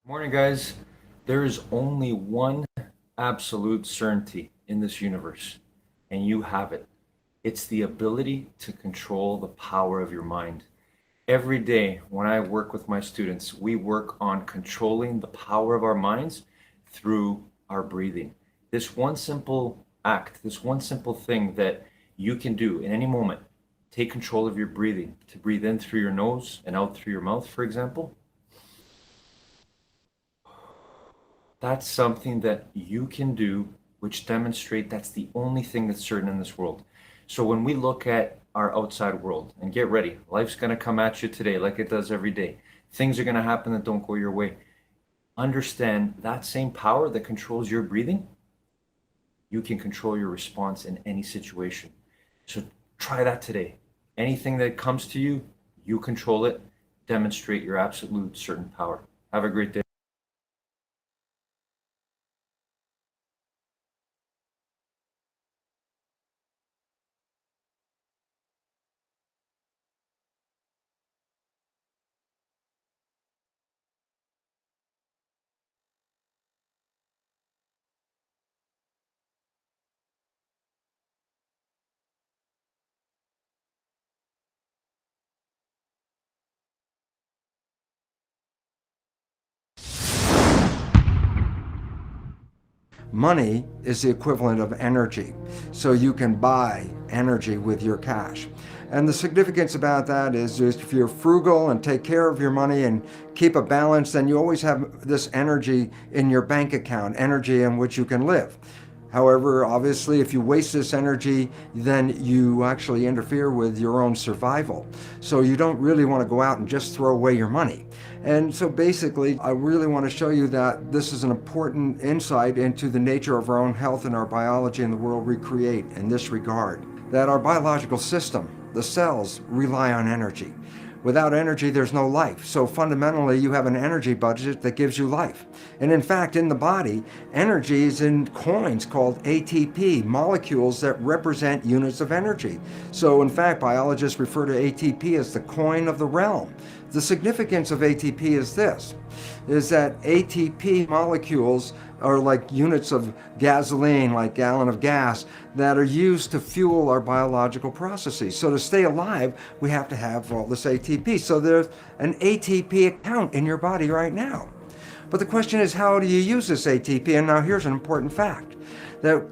Morning, guys. There is only one absolute certainty in this universe, and you have it. It's the ability to control the power of your mind. Every day when I work with my students, we work on controlling the power of our minds through our breathing. This one simple act, this one simple thing that you can do in any moment, take control of your breathing, to breathe in through your nose and out through your mouth, for example. That's something that you can do, which demonstrate that's the only thing that's certain in this world. So when we look at our outside world, and get ready, life's going to come at you today like it does every day. Things are going to happen that don't go your way. Understand that same power that controls your breathing, you can control your response in any situation. So try that today. Anything that comes to you, you control it. Demonstrate your absolute certain power. Have a great day. Money is the equivalent of energy, so you can buy energy with your cash. And the significance about that is if you're frugal and take care of your money and keep a balance, then you always have this energy in your bank account, energy in which you can live. However, obviously, if you waste this energy, then you actually interfere with your own survival. So you don't really want to go out and just throw away your money. And so basically, I really want to show you that this is an important insight into the nature of our own health and our biology and the world we create in this regard. That our biological system, the cells, rely on energy. Without energy, there's no life. So fundamentally, you have an energy budget that gives you life. And in fact, in the body, energy is in coins called ATP, molecules that represent units of energy. So in fact, biologists refer to ATP as the coin of the realm. The significance of ATP is this, is that ATP molecules are like units of gasoline, like gallon of gas, that are used to fuel our biological processes. So to stay alive, we have to have all this ATP. So there's an ATP account in your body right now. But the question is, how do you use this ATP? And now here's an important fact, that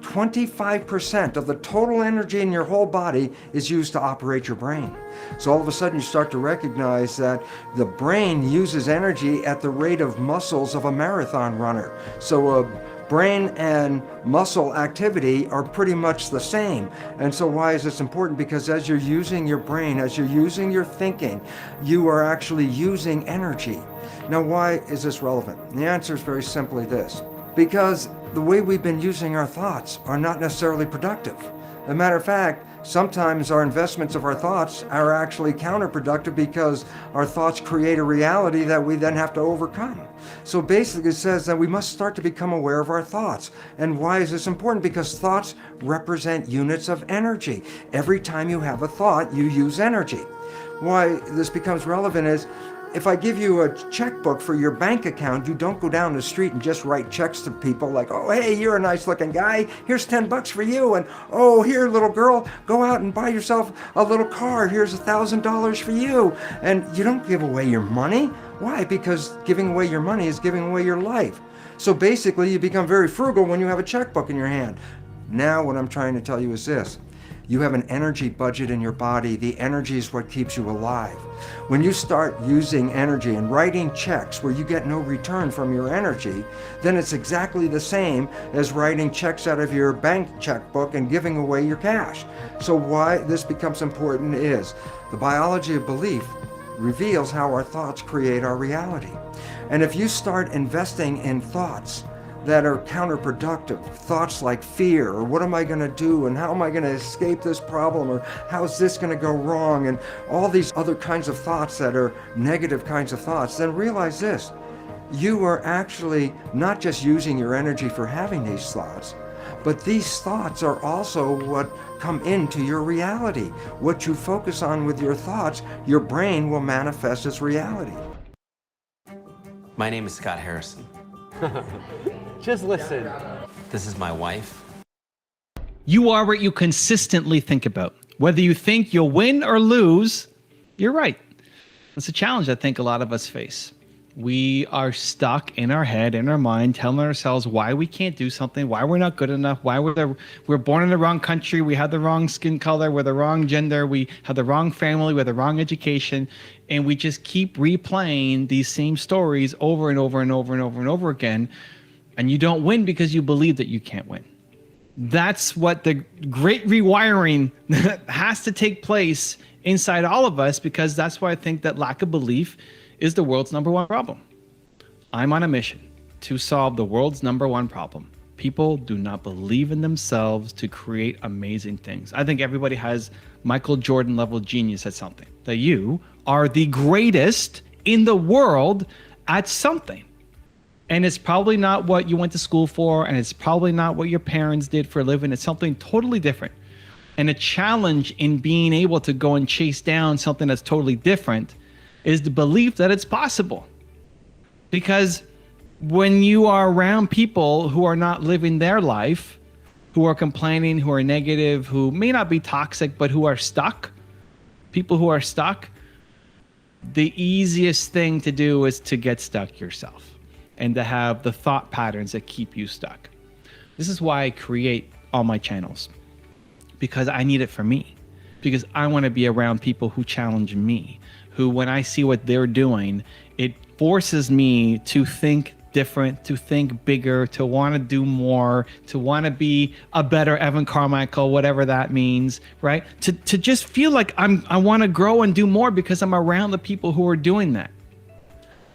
25% of the total energy in your whole body is used to operate your brain. So all of a sudden you start to recognize that the brain uses energy at the rate of muscles of a marathon runner. So brain and muscle activity are pretty much the same. And so why is this important? Because as you're using your brain, as you're using your thinking, you are actually using energy. Now, why is this relevant? And the answer is very simply this. Because the way we've been using our thoughts are not necessarily productive. As a matter of fact, sometimes our investments of our thoughts are actually counterproductive because our thoughts create a reality that we then have to overcome. So basically it says that we must start to become aware of our thoughts. And why is this important? Because thoughts represent units of energy. Every time you have a thought, you use energy. Why this becomes relevant is, if I give you a checkbook for your bank account, you don't go down the street and just write checks to people like, oh, hey, you're a nice looking guy. Here's $10 for you. And, oh, here, little girl, go out and buy yourself a little car. Here's $1,000 for you. And you don't give away your money. Why? Because giving away your money is giving away your life. So basically, you become very frugal when you have a checkbook in your hand. Now, what I'm trying to tell you is this. You have an energy budget in your body. The energy is what keeps you alive. When you start using energy and writing checks where you get no return from your energy, then it's exactly the same as writing checks out of your bank checkbook and giving away your cash. So why this becomes important is the biology of belief reveals how our thoughts create our reality. And if you start investing in thoughts that are counterproductive, thoughts like fear, or what am I going to do, and how am I going to escape this problem, or how's this going to go wrong, and all these other kinds of thoughts that are negative kinds of thoughts, then realize this, you are actually not just using your energy for having these thoughts, but these thoughts are also what come into your reality. What you focus on with your thoughts, your brain will manifest as reality. My name is Scott Harrison. Just listen. This is my wife. You are what you consistently think about. Whether you think you'll win or lose, you're right. That's a challenge I think a lot of us face. We are stuck in our head, in our mind, telling ourselves why we can't do something, why we're not good enough, why we're born in the wrong country, we have the wrong skin color, we're the wrong gender, we have the wrong family, we have the wrong education, and we just keep replaying these same stories over and over and over and over and over again, and you don't win because you believe that you can't win. That's what the great rewiring has to take place inside all of us, because that's why I think that lack of belief is the world's number one problem. I'm on a mission to solve the world's number one problem. People do not believe in themselves to create amazing things. I think everybody has Michael Jordan level genius at something. That you are the greatest in the world at something. And it's probably not what you went to school for, and it's probably not what your parents did for a living. It's something totally different. And a challenge in being able to go and chase down something that's totally different is the belief that it's possible. Because when you are around people who are not living their life, who are complaining, who are negative, who may not be toxic, but who are stuck, people who are stuck, the easiest thing to do is to get stuck yourself and to have the thought patterns that keep you stuck. This is why I create all my channels, because I need it for me, because I want to be around people who challenge me, who, when I see what they're doing, it forces me to think different, to think bigger, to want to do more, to want to be a better Evan Carmichael, whatever that means, right? To just feel like I want to grow and do more because I'm around the people who are doing that.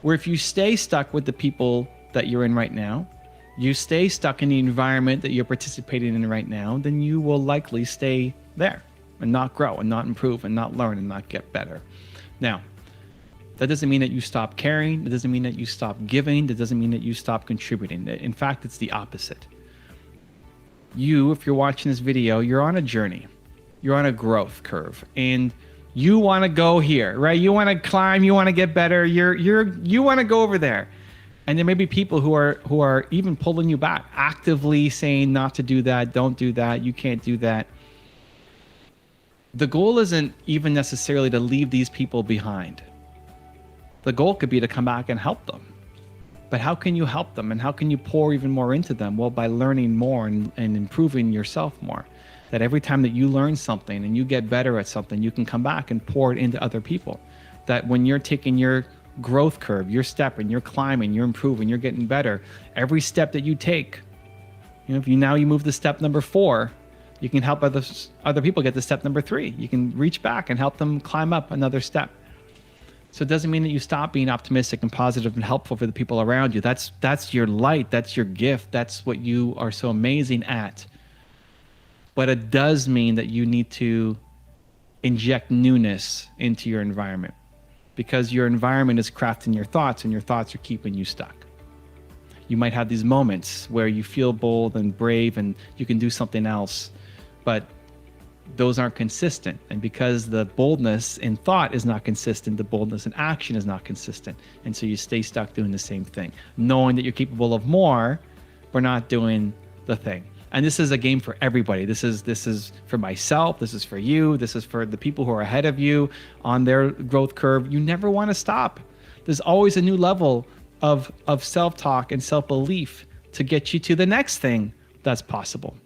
Where if you stay stuck with the people that you're in right now, you stay stuck in the environment that you're participating in right now, then you will likely stay there and not grow and not improve and not learn and not get better. Now, that doesn't mean that you stop caring. That doesn't mean that you stop giving. That doesn't mean that you stop contributing. In fact, it's the opposite. You, if you're watching this video, you're on a journey. You're on a growth curve, and you want to go here, right? You want to climb. You want to get better. You want to go over there. And there may be people who are even pulling you back, actively saying not to do that, don't do that, you can't do that. The goal isn't even necessarily to leave these people behind. The goal could be to come back and help them. But how can you help them, and how can you pour even more into them? Well, by learning more and improving yourself more. That every time that you learn something and you get better at something, you can come back and pour it into other people. That when you're taking your growth curve, you're stepping, you're climbing, you're improving, you're getting better, every step that you take, if you move to step number 4, you can help other people get to step number 3. You can reach back and help them climb up another step. So it doesn't mean that you stop being optimistic and positive and helpful for the people around you. That's your light, that's your gift, that's what you are so amazing at. But it does mean that you need to inject newness into your environment, because your environment is crafting your thoughts, and your thoughts are keeping you stuck. You might have these moments where you feel bold and brave and you can do something else, but those aren't consistent. And because the boldness in thought is not consistent, the boldness in action is not consistent. And so you stay stuck doing the same thing, knowing that you're capable of more, but not doing the thing. And this is a game for everybody. This is for myself. This is for you. This is for the people who are ahead of you on their growth curve. You never want to stop. There's always a new level of self-talk and self-belief to get you to the next thing that's possible.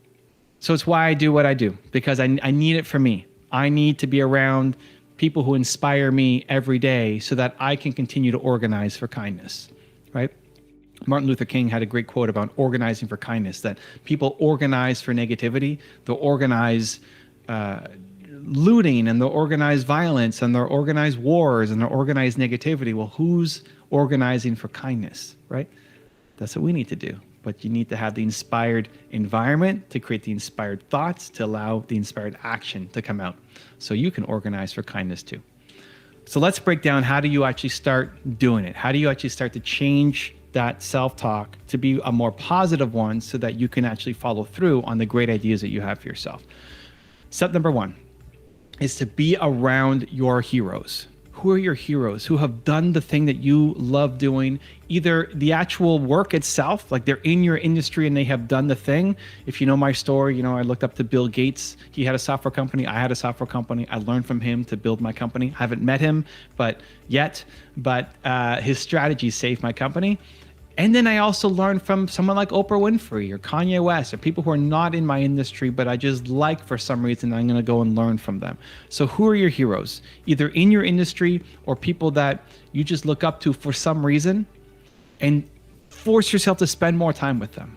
So it's why I do what I do, because I need it for me. I need to be around people who inspire me every day so that I can continue to organize for kindness, right? Martin Luther King had a great quote about organizing for kindness, that people organize for negativity, they'll organize looting, and they'll organize violence, and they'll organize wars, and they'll organize negativity. Well, who's organizing for kindness, right? That's what we need to do. But you need to have the inspired environment to create the inspired thoughts, to allow the inspired action to come out, so you can organize for kindness too. So let's break down, how do you actually start doing it? How do you actually start to change that self-talk to be a more positive one, so that you can actually follow through on the great ideas that you have for yourself? Step number 1 is to be around your heroes. who are your heroes who have done the thing that you love doing, either the actual work itself, like they're in your industry and they have done the thing. If you know my story, I looked up to Bill Gates. He had a software company. I had a software company. I learned from him to build my company. I haven't met him but his strategy saved my company. And then I also learned from someone like Oprah Winfrey or Kanye West, or people who are not in my industry, but I just like for some reason. I'm going to go and learn from them. So who are your heroes, either in your industry or people that you just look up to for some reason, and force yourself to spend more time with them.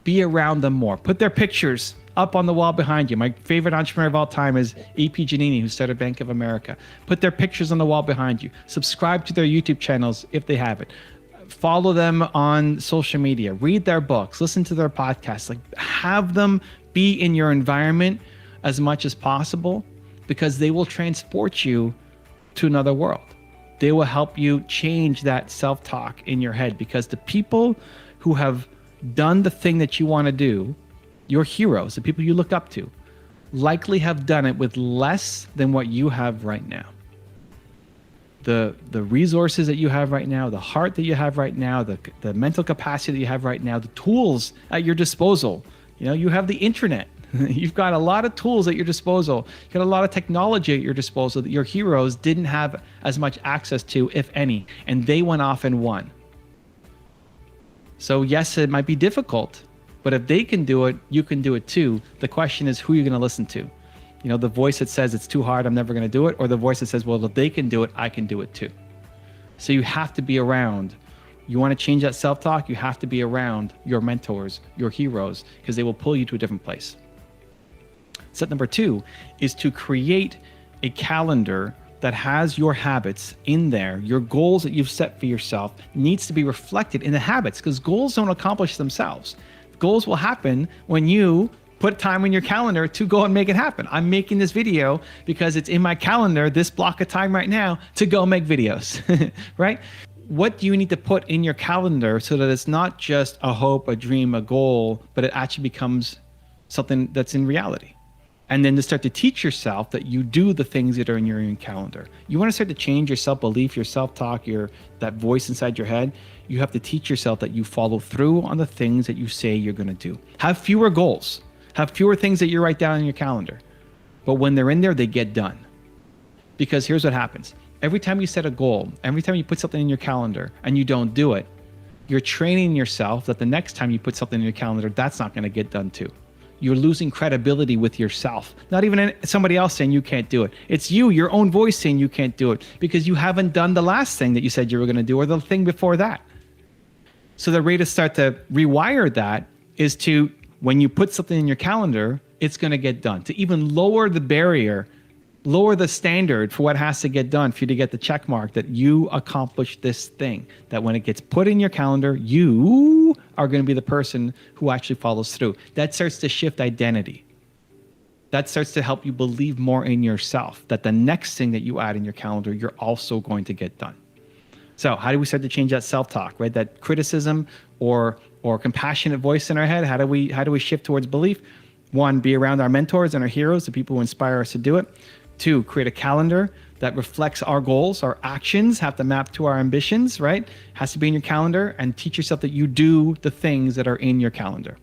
Be around them more. Put their pictures up on the wall behind you. My favorite entrepreneur of all time is E.P. Giannini, who started Bank of America. Put their pictures on the wall behind you. Subscribe to their YouTube channels if they have it. Follow them on social media, read their books, listen to their podcasts, like have them be in your environment as much as possible, because they will transport you to another world. They will help you change that self-talk in your head, because the people who have done the thing that you want to do, your heroes, the people you look up to, likely have done it with less than what you have right now. The resources that you have right now, the heart that you have right now, the mental capacity that you have right now, the tools at your disposal. You have the internet. You've got a lot of tools at your disposal. You've got a lot of technology at your disposal that your heroes didn't have as much access to, if any, and they went off and won. So yes, it might be difficult, but if they can do it, you can do it too. The question is, who you're going to listen to. The voice that says it's too hard, I'm never going to do it, or the voice that says, well, if they can do it, I can do it too. So you have to be around. You want to change that self-talk, you have to be around your mentors, your heroes, because they will pull you to a different place. Step number 2 is to create a calendar that has your habits in there. Your goals that you've set for yourself needs to be reflected in the habits, because goals don't accomplish themselves. Goals will happen when you put time in your calendar to go and make it happen. I'm making this video because it's in my calendar, this block of time right now, to go make videos, right? What do you need to put in your calendar so that it's not just a hope, a dream, a goal, but it actually becomes something that's in reality? And then to start to teach yourself that you do the things that are in your own calendar. You want to start to change your self-belief, your self-talk, that voice inside your head. You have to teach yourself that you follow through on the things that you say you're going to do. Have fewer goals. Have fewer things that you write down in your calendar. But when they're in there, they get done. Because here's what happens. Every time you set a goal, every time you put something in your calendar and you don't do it, you're training yourself that the next time you put something in your calendar, that's not going to get done too. You're losing credibility with yourself. Not even somebody else saying you can't do it. It's you, your own voice saying you can't do it because you haven't done the last thing that you said you were going to do or the thing before that. So the way to start to rewire that is to, when you put something in your calendar, it's going to get done. To even lower the barrier, lower the standard for what has to get done for you to get the check mark that you accomplished this thing. That when it gets put in your calendar, you are going to be the person who actually follows through. That starts to shift identity. That starts to help you believe more in yourself, that the next thing that you add in your calendar, you're also going to get done. So how do we start to change that self-talk, right? That criticism or compassionate voice in our head. How do we shift towards belief? 1, be around our mentors and our heroes, the people who inspire us to do it. 2, create a calendar that reflects our goals. Our actions have to map to our ambitions, right? Has to be in your calendar, and teach yourself that you do the things that are in your calendar.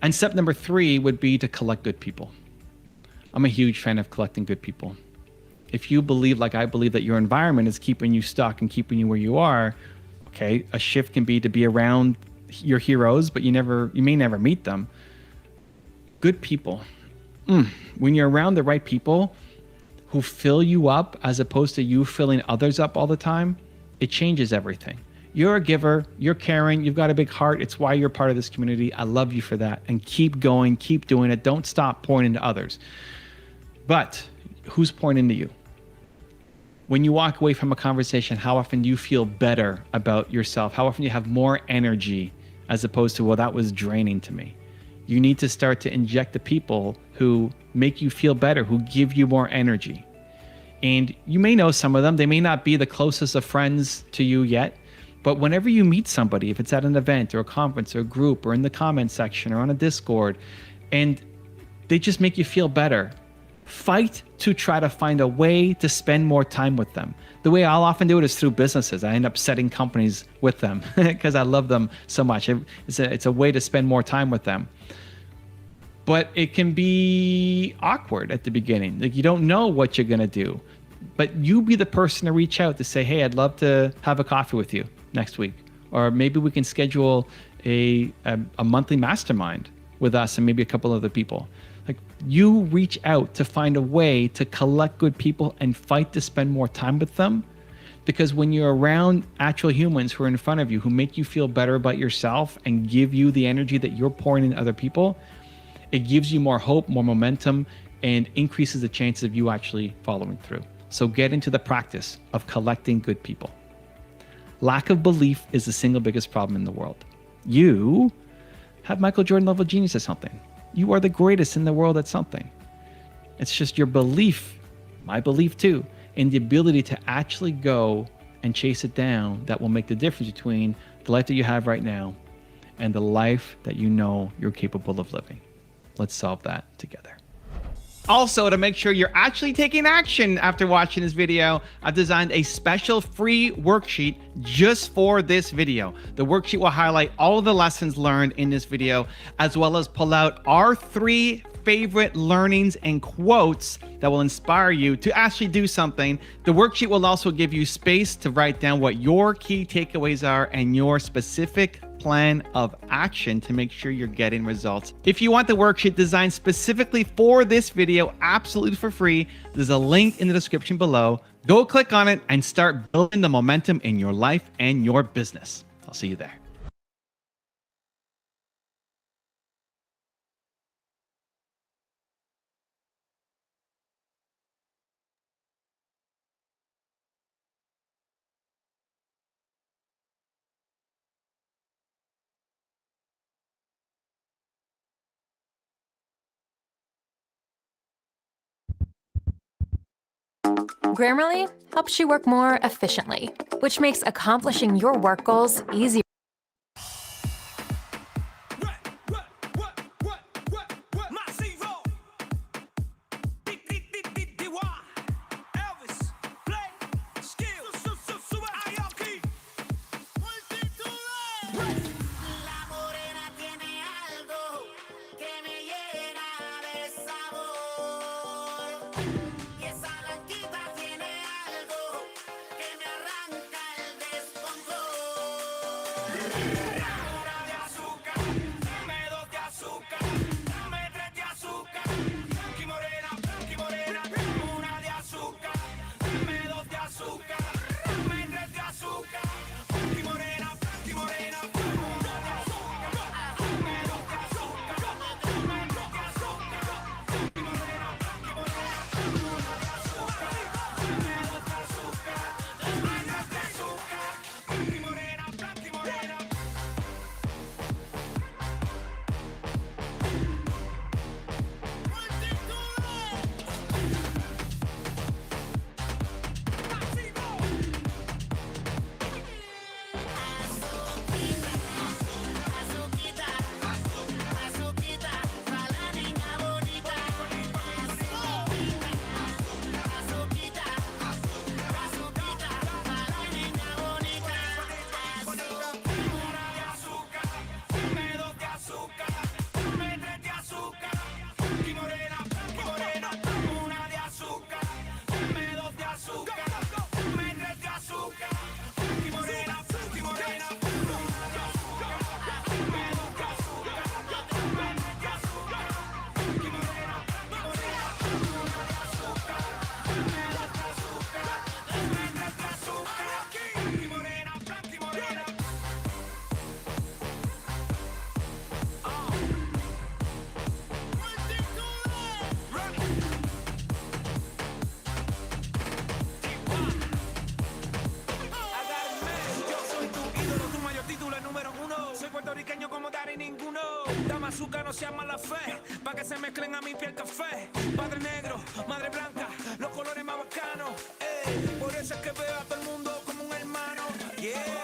And step number 3 would be to collect good people. I'm a huge fan of collecting good people. If you believe, like I believe, that your environment is keeping you stuck and keeping you where you are, okay, a shift can be to be around your heroes, but you may never meet them. Good people. When you're around the right people who fill you up as opposed to you filling others up all the time, it changes everything. You're a giver, you're caring, you've got a big heart. It's why you're part of this community. I love you for that. And keep going, keep doing it. Don't stop pouring into others. But who's pouring into you? When you walk away from a conversation, how often do you feel better about yourself? How often do you have more energy as opposed to, well, that was draining to me? You need to start to inject the people who make you feel better, who give you more energy. And you may know some of them. They may not be the closest of friends to you yet, but whenever you meet somebody, if it's at an event or a conference or a group or in the comment section or on a Discord, and they just make you feel better, fight to try to find a way to spend more time with them. The way I'll often do it is through businesses. I end up setting companies with them because I love them so much. It's a way to spend more time with them. But it can be awkward at the beginning. Like, you don't know what you're going to do. But you be the person to reach out to say, hey, I'd love to have a coffee with you next week. Or maybe we can schedule a monthly mastermind with us and maybe a couple other people. Like, you reach out to find a way to collect good people and fight to spend more time with them. Because when you're around actual humans who are in front of you, who make you feel better about yourself and give you the energy that you're pouring into other people, it gives you more hope, more momentum, and increases the chances of you actually following through. So get into the practice of collecting good people. Lack of belief is the single biggest problem in the world. You have Michael Jordan level genius at something. You are the greatest in the world at something. It's just your belief, my belief too, in the ability to actually go and chase it down that will make the difference between the life that you have right now and the life that you know you're capable of living. Let's solve that together. Also, to make sure you're actually taking action after watching this video, I've designed a special free worksheet just for this video. The worksheet will highlight all of the lessons learned in this video, as well as pull out our 3 favorite learnings and quotes that will inspire you to actually do something. The worksheet will also give you space to write down what your key takeaways are and your specific plan of action to make sure you're getting results. If you want the worksheet designed specifically for this video, absolutely for free, there's a link in the description below. Go click on it and start building the momentum in your life and your business. I'll see you there. Grammarly helps you work more efficiently, which makes accomplishing your work goals easier. azúcar, no sea mala fe, pa' que se mezclen a mi piel café. Padre negro, madre blanca, los colores más bacanos, por eso es que veo a todo el mundo como un hermano, yeah.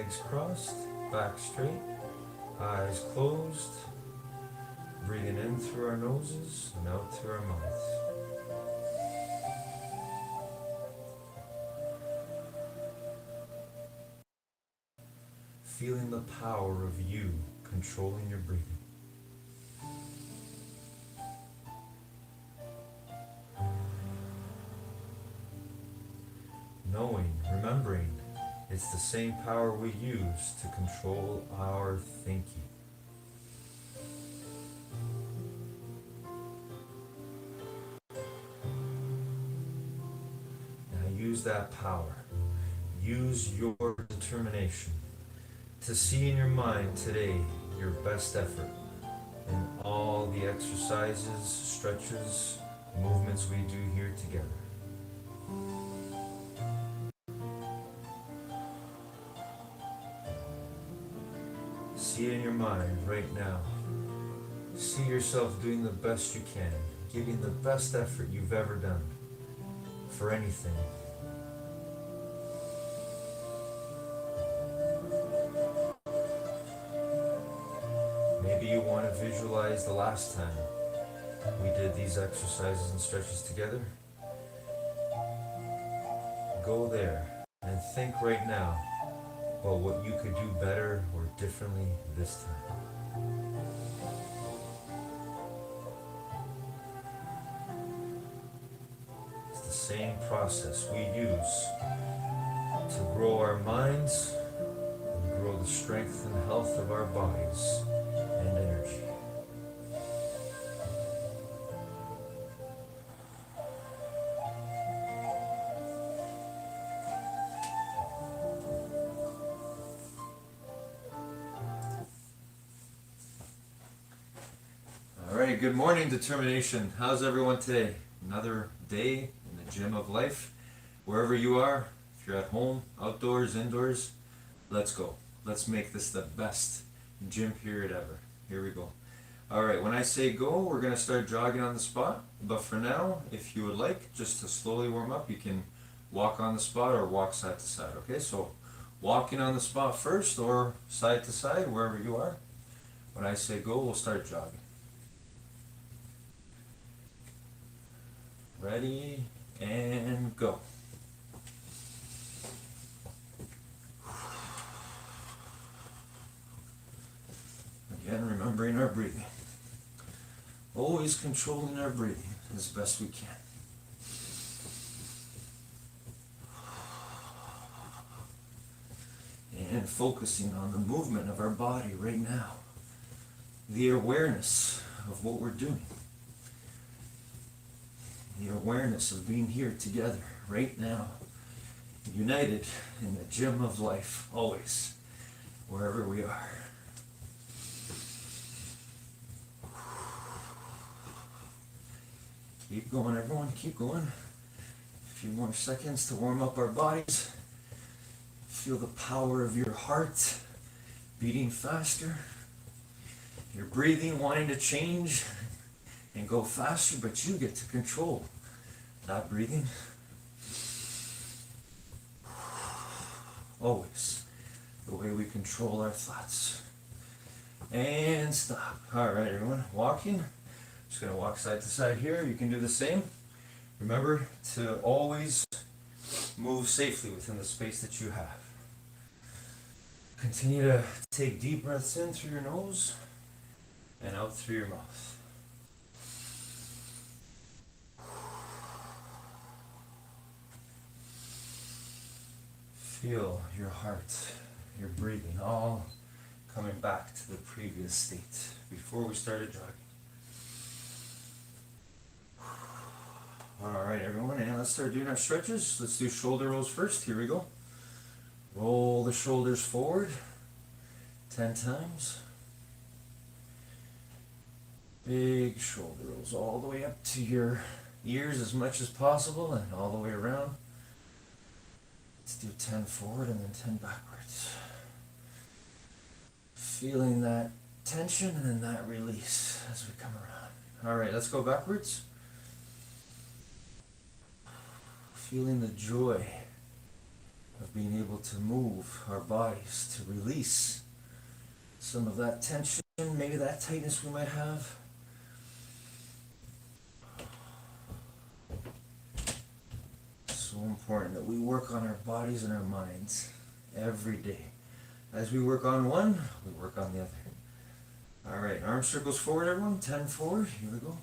Legs crossed, back straight, eyes closed. Breathing in through our noses and out through our mouths. Feeling the power of you controlling your breathing. Knowing, remembering, it's the same power we use to control our thinking. Now use that power. Use your determination to see in your mind today your best effort in all the exercises, stretches, movements we do here together. See it in your mind right now. See yourself doing the best you can, giving the best effort you've ever done for anything. Maybe you want to visualize the last time we did these exercises and stretches together. Go there and think right now about what you could do better or differently this time. It's the same process we use to grow our minds and grow the strength and health of our bodies and energy. All right, good morning, determination. How's everyone today? Another day in the gym of life. Wherever you are, if you're at home, outdoors, indoors, let's go. Let's make this the best gym period ever. Here we go. All right, when I say go, we're going to start jogging on the spot. But for now, if you would like, just to slowly warm up, you can walk on the spot or walk side to side. Okay, so walking on the spot first or side to side, wherever you are. When I say go, we'll start jogging. Ready, and go. Again, remembering our breathing. Always controlling our breathing as best we can. And focusing on the movement of our body right now. The awareness of what we're doing. The awareness of being here together right now. United in the gym of life, always, wherever we are. Keep going, everyone, keep going. A few more seconds to warm up our bodies. Feel the power of your heart beating faster. Your breathing wanting to change and go faster, but you get to control that breathing. Always the way we control our thoughts. And stop. All right, everyone, walking. Just gonna walk side to side here. You can do the same. Remember to always move safely within the space that you have. Continue to take deep breaths in through your nose and out through your mouth. Feel your heart, your breathing, all coming back to the previous state before we started jogging. All right, everyone, and let's start doing our stretches. Let's do shoulder rolls first. Here we go. Roll the shoulders forward 10 times. Big shoulder rolls all the way up to your ears as much as possible and all the way around. Let's do 10 forward and then 10 backwards. Feeling that tension and then that release as we come around. All right, let's go backwards. Feeling the joy of being able to move our bodies, to release some of that tension, maybe that tightness we might have. So important that we work on our bodies and our minds every day. As we work on one, we work on the other. All right, arm circles forward, everyone. 10 forward. Here we go.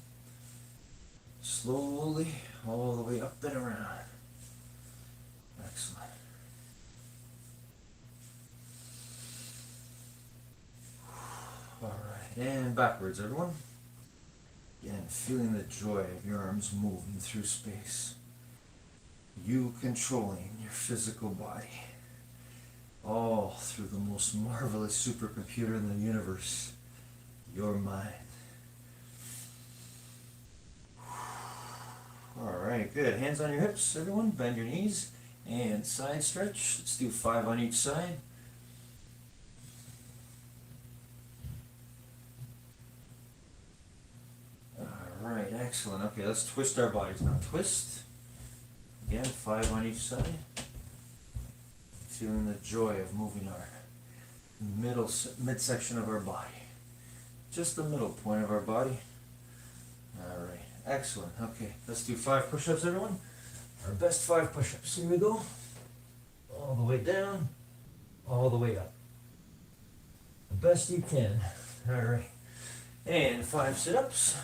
Slowly, all the way up and around. Excellent. All right, and backwards, everyone. Again, feeling the joy of your arms moving through space. You controlling your physical body. All through the most marvelous supercomputer in the universe, your mind. All right, good. Hands on your hips, everyone. Bend your knees and side stretch. Let's do 5 on each side. All right, excellent. Okay, let's twist our bodies now. Twist. Again, 5 on each side. Feeling the joy of moving our midsection of our body. Just the middle point of our body. All right, excellent. Okay, let's do 5 push-ups, everyone. Our best 5 push-ups. Here we go. All the way down, all the way up. The best you can. All right. And 5 sit-ups.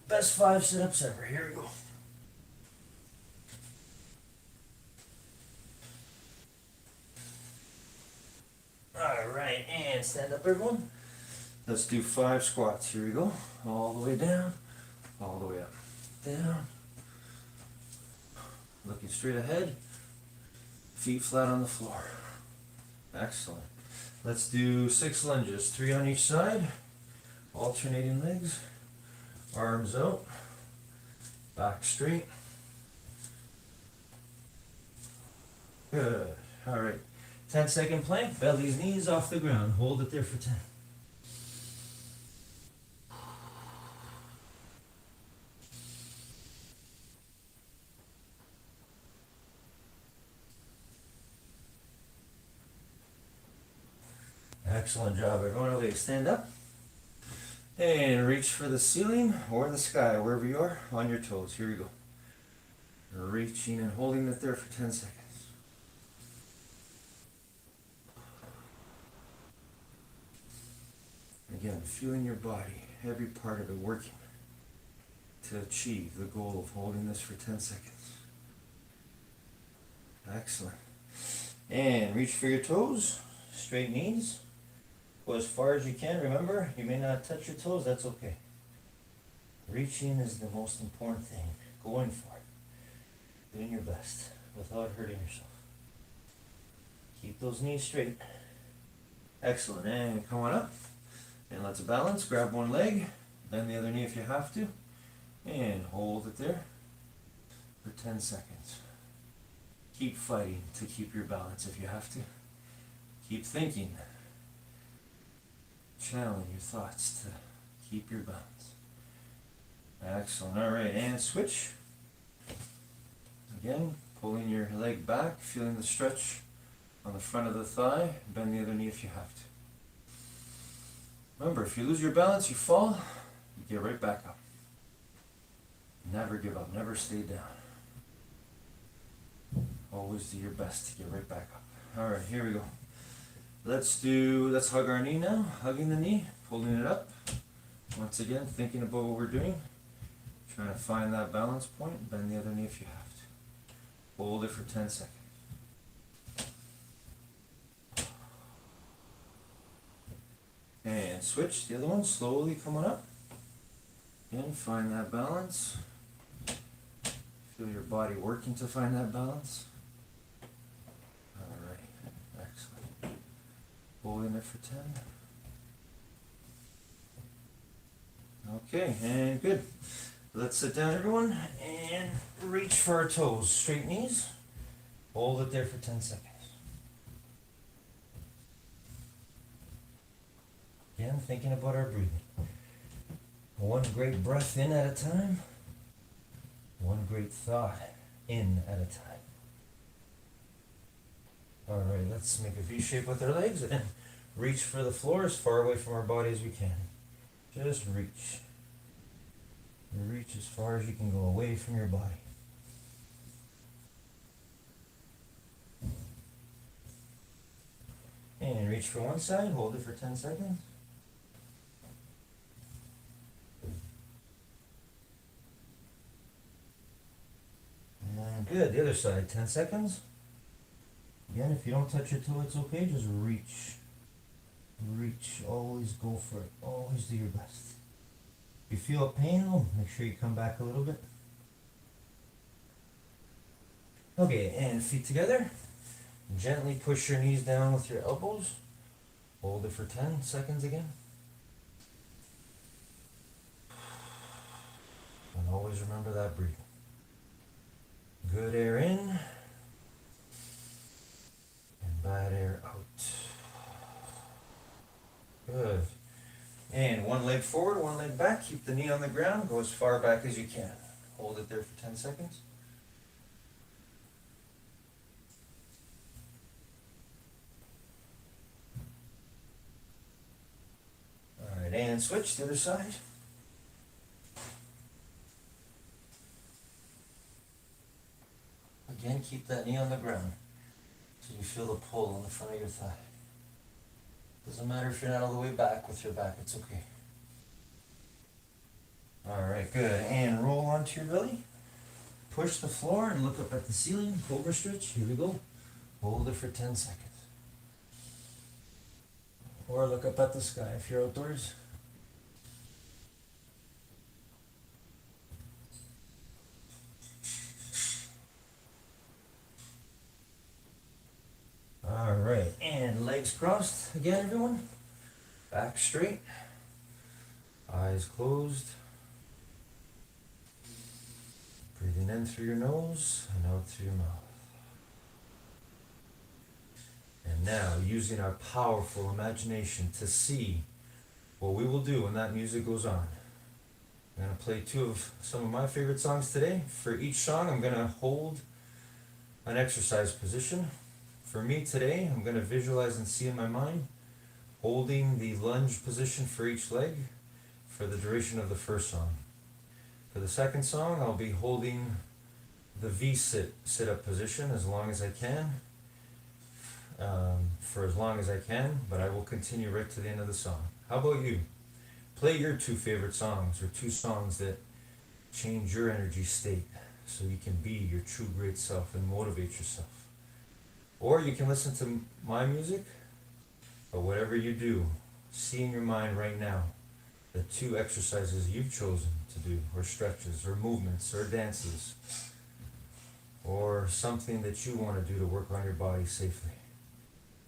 Best 5 sit-ups ever. Here we go. All right, and stand up, everyone. Let's do 5 squats. Here we go. All the way down, all the way up. Down. Looking straight ahead. Feet flat on the floor. Excellent. Let's do 6 lunges, 3 on each side. Alternating legs. Arms out. Back straight. Good. All right. 10-second plank, belly's knees off the ground. Hold it there for 10. Excellent job, everyone. Okay, stand up. And reach for the ceiling or the sky, wherever you are, on your toes. Here we go. Reaching and holding it there for 10 seconds. Again, feeling your body, every part of it working to achieve the goal of holding this for 10 seconds. Excellent. And reach for your toes, straight knees. Go as far as you can. Remember, you may not touch your toes, that's okay. Reaching is the most important thing. Going for it. Doing your best without hurting yourself. Keep those knees straight. Excellent. And come on up. And let's balance. Grab one leg, bend the other knee if you have to, and hold it there for 10 seconds. Keep fighting to keep your balance if you have to. Keep thinking. Channeling your thoughts to keep your balance. Excellent. All right, and switch. Again, pulling your leg back, feeling the stretch on the front of the thigh. Bend the other knee if you have to. Remember, if you lose your balance, you fall, you get right back up. Never give up, never stay down. Always do your best to get right back up. All right, here we go. Let's hug our knee now. Hugging the knee, pulling it up. Once again, thinking about what we're doing. Trying to find that balance point. Bend the other knee if you have to. Hold it for 10 seconds. And switch, the other one, slowly coming up. Again, find that balance. Feel your body working to find that balance. All right, excellent. Holding it for 10. Okay, and good. Let's sit down, everyone, and reach for our toes. Straight knees. Hold it there for 10 seconds. Again, thinking about our breathing. One great breath in at a time. One great thought in at a time. All right, let's make a V shape with our legs and reach for the floor as far away from our body as we can. Just reach. Reach as far as you can go away from your body. And reach for one side, hold it for 10 seconds. And good, the other side, 10 seconds. Again, if you don't touch your toe, it's okay, just reach. Reach, always go for it, always do your best. If you feel a pain though, make sure you come back a little bit. Okay, and feet together. Gently push your knees down with your elbows. Hold it for 10 seconds again. And always remember that breathing. Good air in. And bad air out. Good. And one leg forward, one leg back. Keep the knee on the ground. Go as far back as you can. Hold it there for 10 seconds. Alright, and switch to the other side. Again, keep that knee on the ground so you feel the pull on the front of your thigh. Doesn't matter if you're not all the way back with your back, it's okay. Alright, good. And roll onto your belly. Push the floor and look up at the ceiling. Cobra stretch. Here we go. Hold it for 10 seconds. Or look up at the sky if you're outdoors. Alright, and legs crossed again, everyone. Back straight. Eyes closed. Breathing in through your nose and out through your mouth. And now, using our powerful imagination to see what we will do when that music goes on. I'm going to play some of my favorite songs today. For each song, I'm going to hold an exercise position. For me today, I'm going to visualize and see in my mind holding the lunge position for each leg for the duration of the first song. For the second song, I'll be holding the V sit-up position as long as I can, for as long as I can, but I will continue right to the end of the song. How about you? Play your two favorite songs or two songs that change your energy state so you can be your true great self and motivate yourself. Or you can listen to my music, but whatever you do, see in your mind right now the two exercises you've chosen to do, or stretches, or movements, or dances, or something that you want to do to work on your body safely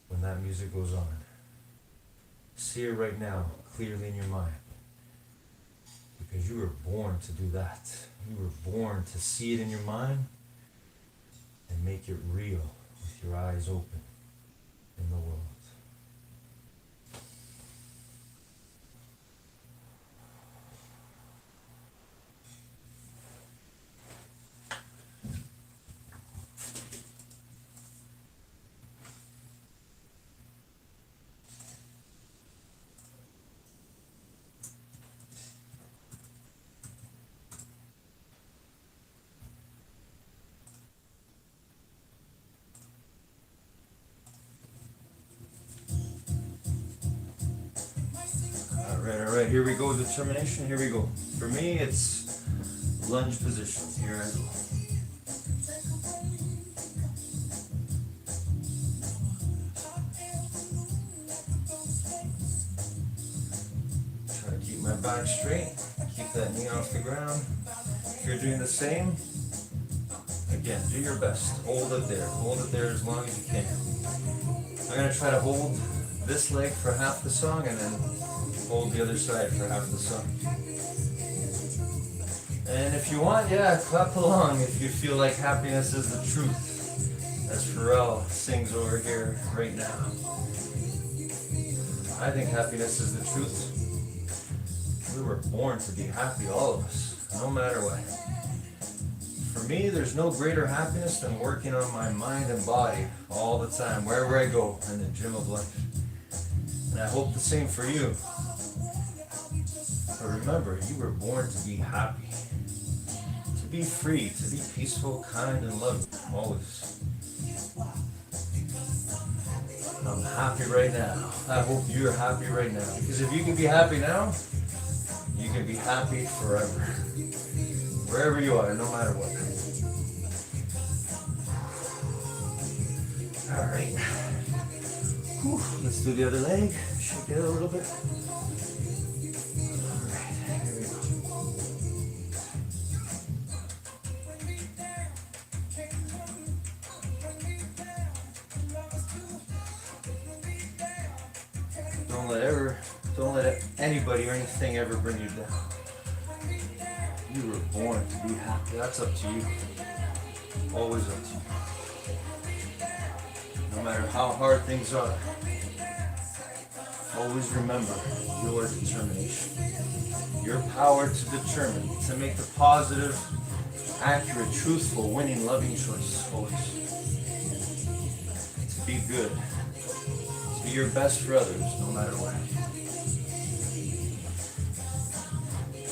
when that music goes on. See it right now, clearly in your mind. Because you were born to do that. You were born to see it in your mind and make it real with your eyes open in the world. Alright, here we go, determination, here we go. For me, it's lunge position, here I go. Try to keep my back straight, keep that knee off the ground. If you're doing the same, again, do your best. Hold it there as long as you can. I'm going to try to hold this leg for half the song and then hold the other side for half the song. And if you want, yeah, clap along if you feel like happiness is the truth, as Pharrell sings over here right now. I think happiness is the truth. We were born to be happy, all of us, no matter what. For me, there's no greater happiness than working on my mind and body all the time, wherever I go, in the gym of life. And I hope the same for you. But remember, you were born to be happy, to be free, to be peaceful, kind, and loving, always. I'm happy right now. I hope you're happy right now. Because if you can be happy now, you can be happy forever. Wherever you are, no matter what. Alright. Let's do the other leg. Shake it a little bit. Alright, here we go. Don't let anybody or anything ever bring you down. You were born to be happy. That's up to you. Always up to you. No matter how hard things are, always remember your determination. Your power to determine, to make the positive, accurate, truthful, winning, loving choice. Always. To be good. To be your best for others, no matter what.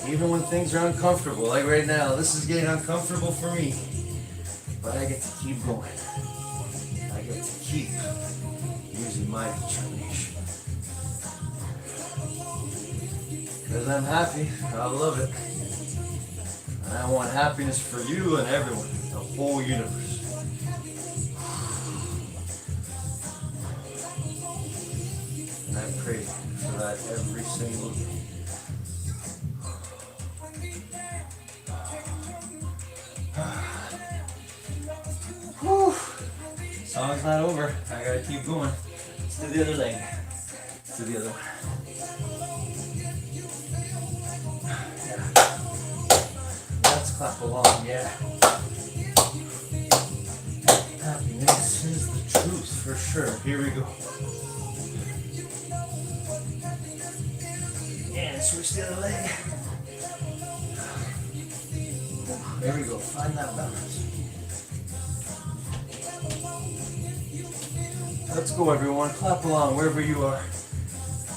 Even when things are uncomfortable, like right now, this is getting uncomfortable for me. But I get to keep going. I get to keep using my determination. Because I'm happy, I love it. And I want happiness for you and everyone, the whole universe. And I pray for that every single day. Whew. Song's not over. I gotta keep going. Let's do the other leg. Let's do the other one. Yeah. Let's clap along, yeah. Happiness is the truth for sure. Here we go. And switch the other leg. There we go. Find that balance. Let's go, everyone. Clap along wherever you are.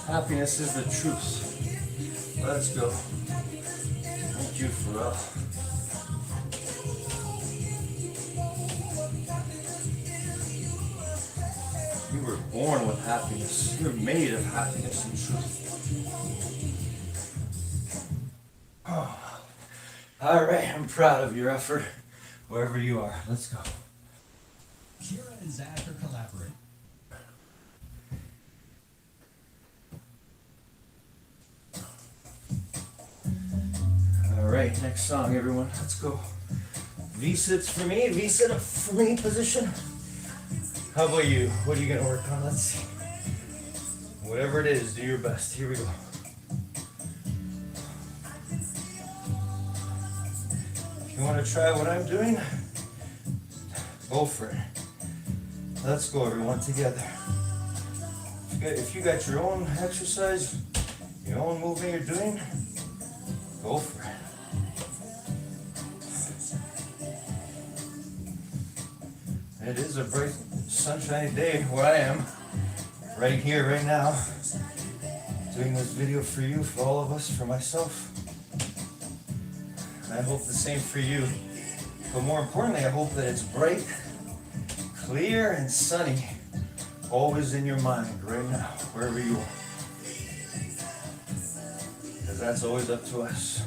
Happiness is the truth. Let's go. Thank you, Pharrell. You were born with happiness. You're made of happiness and truth. Oh. All right, I'm proud of your effort, wherever you are. Let's go. Kira and Zach are collaborating. All right, next song, everyone. Let's go. V-sits for me. V-sit up for me position. How about you? What are you gonna work on? Let's see. Whatever it is, do your best. Here we go. If you want to try what I'm doing, go for it. Let's go, everyone, together. If you got your own exercise, your own movement you're doing, go for it. It is a bright, sunshiny day where I am, right here, right now, doing this video for you, for all of us, for myself. And I hope the same for you. But more importantly, I hope that it's bright, clear, and sunny, always in your mind, right now, wherever you are. Because that's always up to us.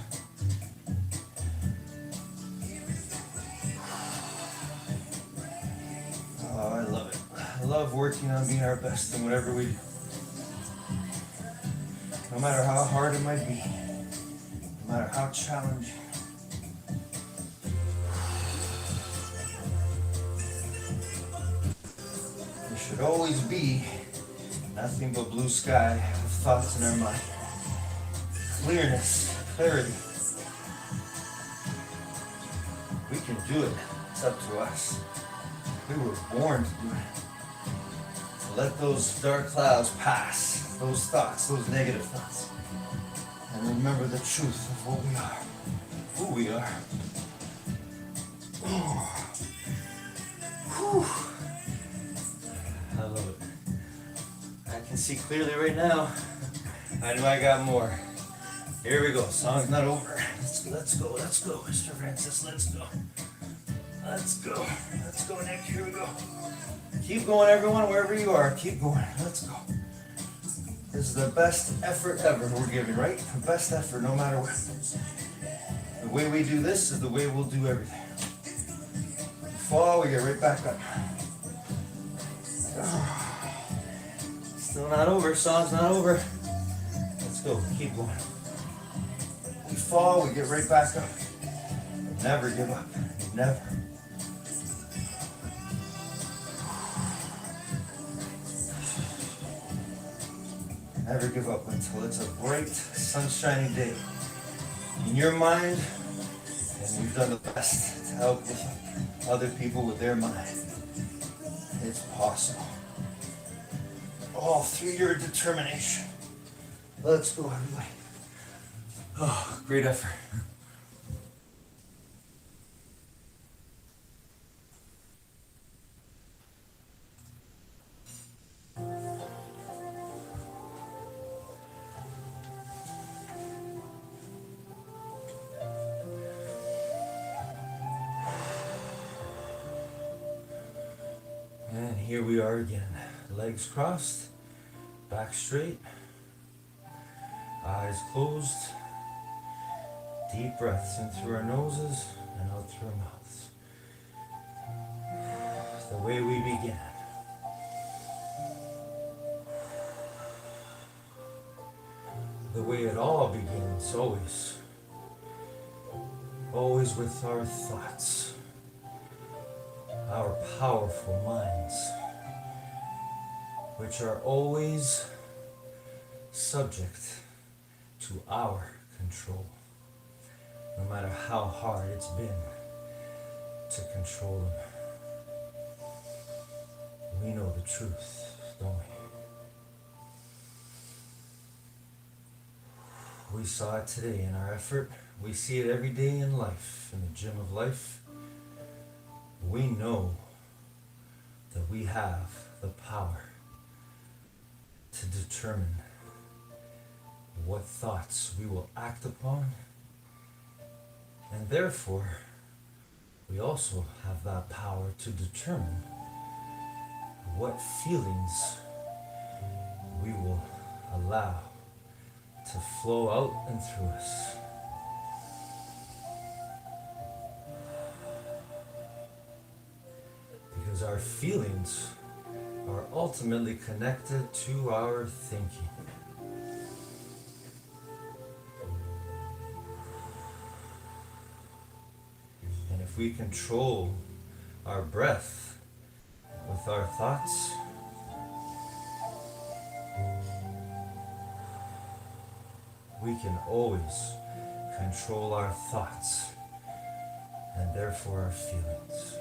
Oh, I love it. I love working on being our best in whatever we do. No matter how hard it might be, no matter how challenging. There should always be nothing but blue sky of thoughts in our mind. Clearness, clarity. We can do it. It's up to us. We were born to do it. To let those dark clouds pass, those thoughts, those negative thoughts. And remember the truth of what we are, who we are. Whew. I love it. I can see clearly right now. I know I got more. Here we go. Song's not over. Let's go, Mr. Francis. Let's go. Let's go. Let's go, Nick. Here we go. Keep going, everyone, wherever you are. Keep going. Let's go. This is the best effort ever we're giving, right? The best effort, no matter what. The way we do this is the way we'll do everything. We fall, we get right back up. Still not over. Song's not over. Let's go. Keep going. We fall, we get right back up. Never give up. Never. Never give up until it's a bright, sunshiny day in your mind, and you've done the best to help other people with their mind. It's possible. All through your determination. Let's go, everybody. Oh, great effort. And here we are again. Legs crossed, back straight, eyes closed. Deep breaths in through our noses and out through our mouths. The way we began. The way it all begins, always. Always with our thoughts. Our powerful minds. Which are always subject to our control. No matter how hard it's been to control them. We know the truth, don't we? We saw it today in our effort. We see it every day in life, in the gym of life. We know that we have the power to determine what thoughts we will act upon. And therefore, we also have that power to determine what feelings we will allow to flow out and through us. Because our feelings are ultimately connected to our thinking. If we control our breath with our thoughts, we can always control our thoughts and therefore our feelings.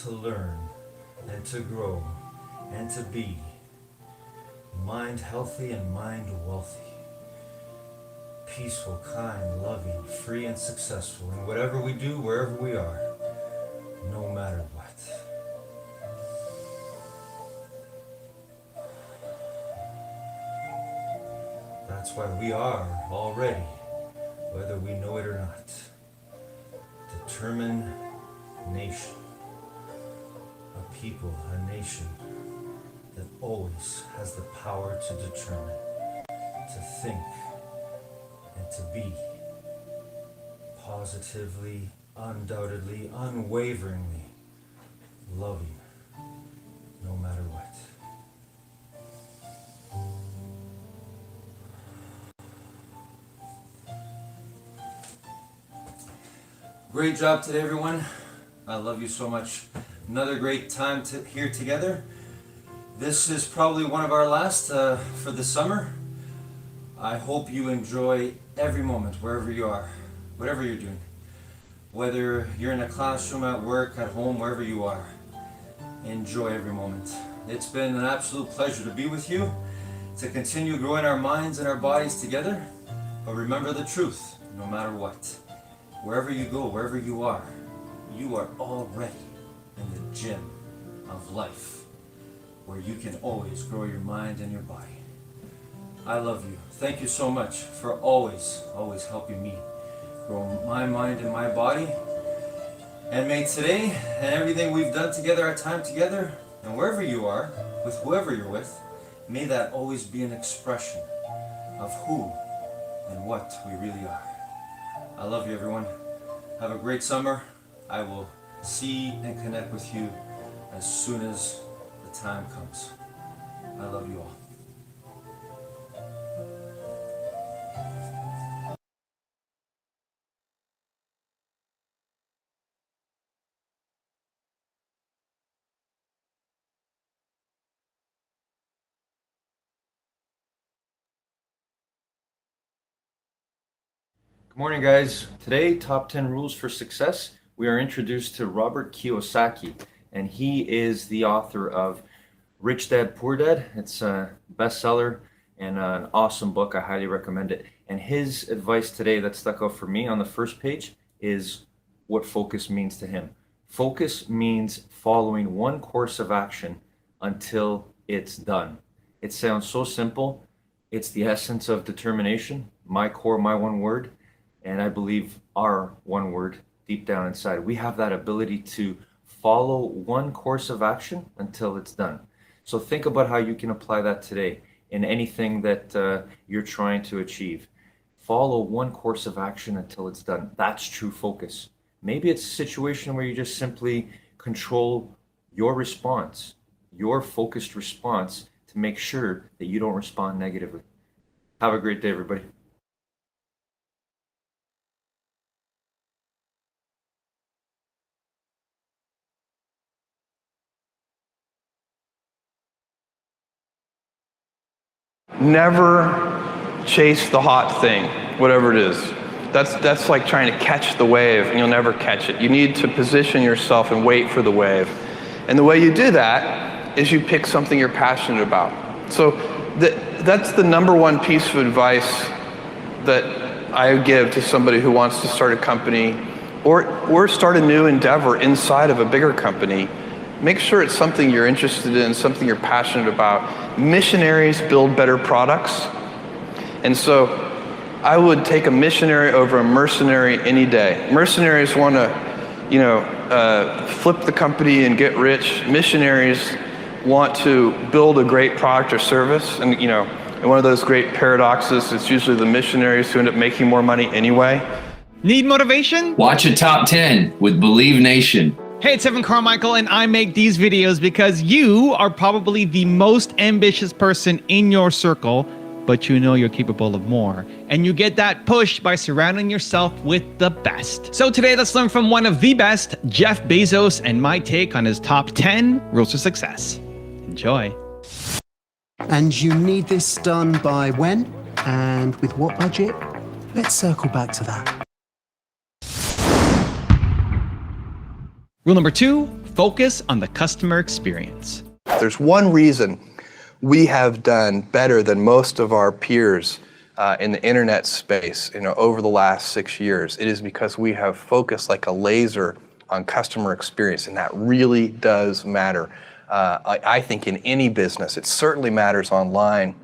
To learn and to grow and to be mind healthy and mind wealthy. Peaceful, kind, loving, free, and successful in whatever we do, wherever we are, no matter what. That's why we are already, whether we know it or not, determined nation, a people, a nation that always has the power to determine, to think, and to be positively, undoubtedly, unwaveringly loving, no matter what. Great job today, everyone. I love you so much. Another great time here together. This is probably one of our last for the summer. I hope you enjoy every moment, wherever you are, whatever you're doing. Whether you're in a classroom, at work, at home, wherever you are. Enjoy every moment. It's been an absolute pleasure to be with you, to continue growing our minds and our bodies together. But remember the truth. no matter what. Wherever you go, wherever you are already in the gym of life, where you can always grow your mind and your body. I love you. Thank you so much for always helping me grow my mind and my body. And may today and everything we've done together, our time together, and wherever you are, with whoever you're with, may that always be an expression of who and what we really are. I love you, everyone. Have a great summer. I will see and connect with you as soon as the time comes. I love you all. Good morning, guys. Today, top 10 rules for success. We are introduced to Robert Kiyosaki, and he is the author of Rich Dad, Poor Dad. It's a bestseller and an awesome book. I highly recommend it. And his advice today that stuck out for me on the first page is what focus means to him. Focus means following one course of action until it's done. It sounds so simple. It's the essence of determination, my core, my one word. And I believe our one word deep down inside. We have that ability to follow one course of action until it's done. So think about how you can apply that today in anything that you're trying to achieve. Follow one course of action until it's done. That's true focus. Maybe it's a situation where you just simply control your response, your focused response, to make sure that you don't respond negatively. Have a great day, everybody. Never chase the hot thing, whatever it is. That's like trying to catch the wave, and you'll never catch it. You need to position yourself and wait for the wave. And the way you do that is you pick something you're passionate about. So that's the number one piece of advice that I give to somebody who wants to start a company or start a new endeavor inside of a bigger company. Make sure it's something you're interested in, something you're passionate about. Missionaries build better products. And so I would take a missionary over a mercenary any day. Mercenaries want to, flip the company and get rich. Missionaries want to build a great product or service. And, and one of those great paradoxes, it's usually the missionaries who end up making more money anyway. Need motivation? Watch a top 10 with Believe Nation. Hey, it's Evan Carmichael, and I make these videos because you are probably the most ambitious person in your circle, but you know you're capable of more. And you get that push by surrounding yourself with the best. So today, let's learn from one of the best, Jeff Bezos, and my take on his top 10 rules of success. Enjoy. And you need this done by when? And with what budget? Let's circle back to that. Rule number 2, focus on the customer experience. There's one reason we have done better than most of our peers in the internet space, over the last 6 years. It is because we have focused like a laser on customer experience, and that really does matter. I think in any business, it certainly matters online,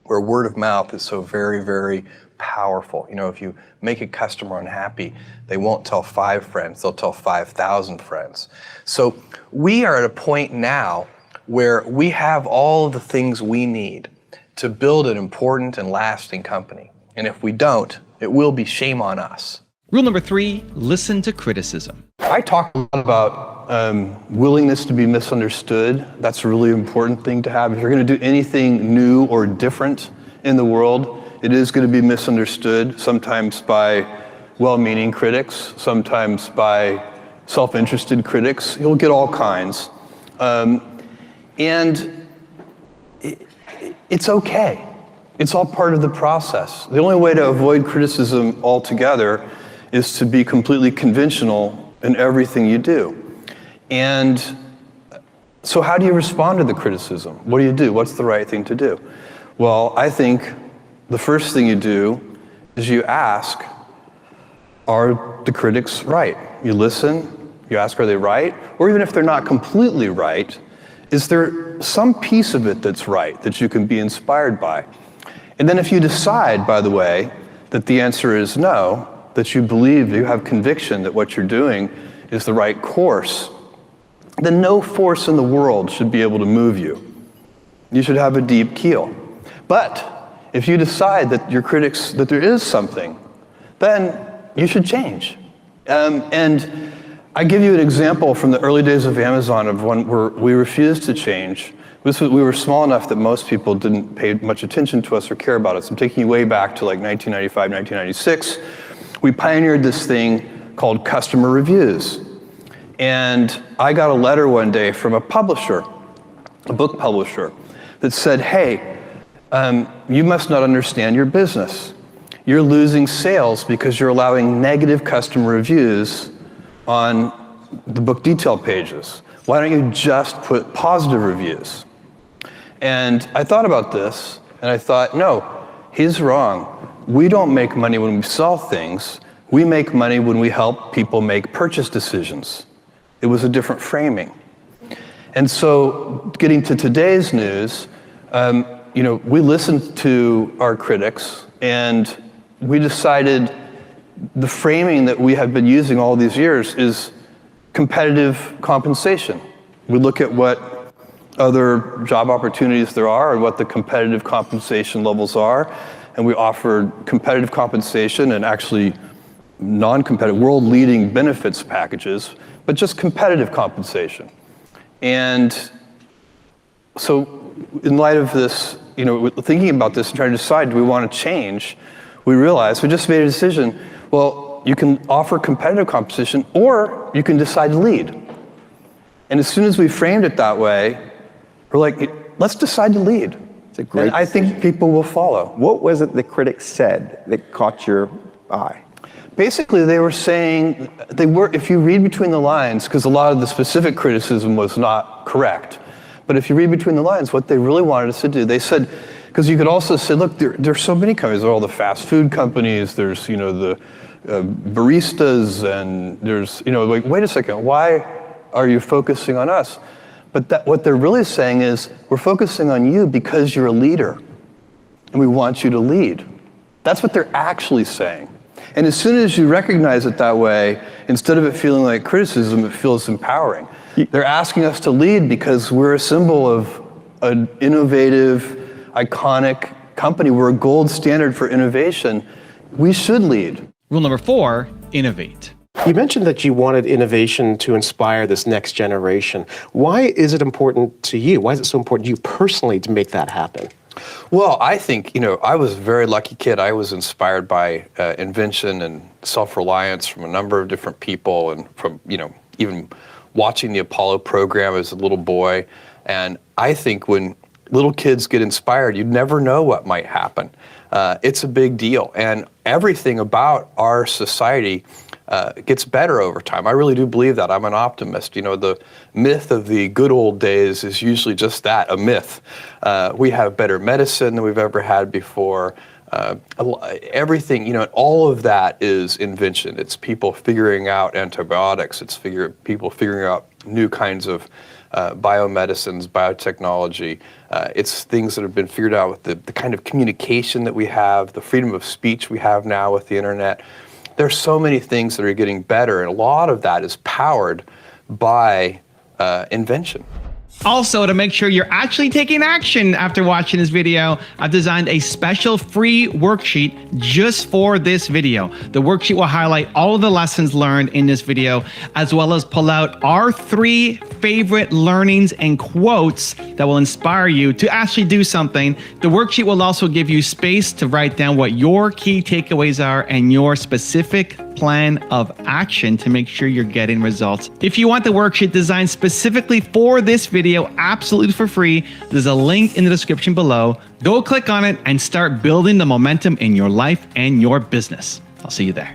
where word of mouth is so very, very powerful. If you make a customer unhappy, they won't tell 5 friends, they'll tell 5,000 friends. So we are at a point now where we have all of the things we need to build an important and lasting company. And if we don't, it will be shame on us. Rule number 3, listen to criticism. I talk a lot about willingness to be misunderstood. That's a really important thing to have. If you're going to do anything new or different in the world, it is going to be misunderstood, sometimes by well-meaning critics, sometimes by self-interested critics. You'll get all kinds. And it's okay. It's all part of the process. The only way to avoid criticism altogether is to be completely conventional in everything you do. And so how do you respond to the criticism? What do? What's the right thing to do? Well, I think the first thing you do is you ask, are the critics right? You listen, you ask, are they right? Or even if they're not completely right, is there some piece of it that's right, that you can be inspired by? And then if you decide, by the way, that the answer is no, that you believe, you have conviction that what you're doing is the right course, then no force in the world should be able to move you. You should have a deep keel. But if you decide that your critics, that there is something, then you should change. And I give you an example from the early days of Amazon of when we refused to change. We were small enough that most people didn't pay much attention to us or care about us. I'm taking you way back to like 1995, 1996. We pioneered this thing called customer reviews. And I got a letter one day from a publisher, a book publisher, that said, hey, you must not understand your business. You're losing sales because you're allowing negative customer reviews on the book detail pages. Why don't you just put positive reviews? And I thought about this, and I thought, no, he's wrong. We don't make money when we sell things. We make money when we help people make purchase decisions. It was a different framing. And so getting to today's news, we listened to our critics, and we decided the framing that we have been using all these years is competitive compensation. We look at what other job opportunities there are and what the competitive compensation levels are, and we offer competitive compensation and actually non-competitive, world-leading benefits packages, but just competitive compensation. And so in light of this, thinking about this and trying to decide, do we want to change, we realized, we just made a decision, well, you can offer competitive compensation or you can decide to lead. And as soon as we framed it that way, we're like, let's decide to lead. It's a great and I think people will follow. What was it the critics said that caught your eye? Basically, they were saying, if you read between the lines, because a lot of the specific criticism was not correct, but if you read between the lines, what they really wanted us to do, they said, because you could also say, look, there's so many companies. There are all the fast food companies. There's, the baristas, and there's, wait a second, why are you focusing on us? But what they're really saying is, we're focusing on you because you're a leader, and we want you to lead. That's what they're actually saying. And as soon as you recognize it that way, instead of it feeling like criticism, it feels empowering. They're asking us to lead because we're a symbol of an innovative, iconic company. We're a gold standard for innovation. We should lead. Rule number 4, innovate. You mentioned that you wanted innovation to inspire this next generation. Why is it important to you? Why is it so important to you personally to make that happen? Well, I think, I was a very lucky kid. I was inspired by invention and self-reliance from a number of different people, and from, even watching the Apollo program as a little boy. And I think when little kids get inspired, you never know what might happen. It's a big deal. And everything about our society gets better over time. I really do believe that. I'm an optimist. The myth of the good old days is usually just that, a myth. We have better medicine than we've ever had before. Everything, all of that is invention. It's people figuring out antibiotics. It's people figuring out new kinds of biomedicines, biotechnology. It's things that have been figured out with the kind of communication that we have, the freedom of speech we have now with the internet. There's so many things that are getting better, and a lot of that is powered by invention. Also, to make sure you're actually taking action after watching this video, I've designed a special free worksheet just for this video. The worksheet will highlight all of the lessons learned in this video, as well as pull out our 3 favorite learnings and quotes that will inspire you to actually do something. The worksheet will also give you space to write down what your key takeaways are and your specific plan of action to make sure you're getting results. If you want the worksheet designed specifically for this video, absolutely for free, there's a link in the description below. Go click on it and start building the momentum in your life and your business. I'll see you there.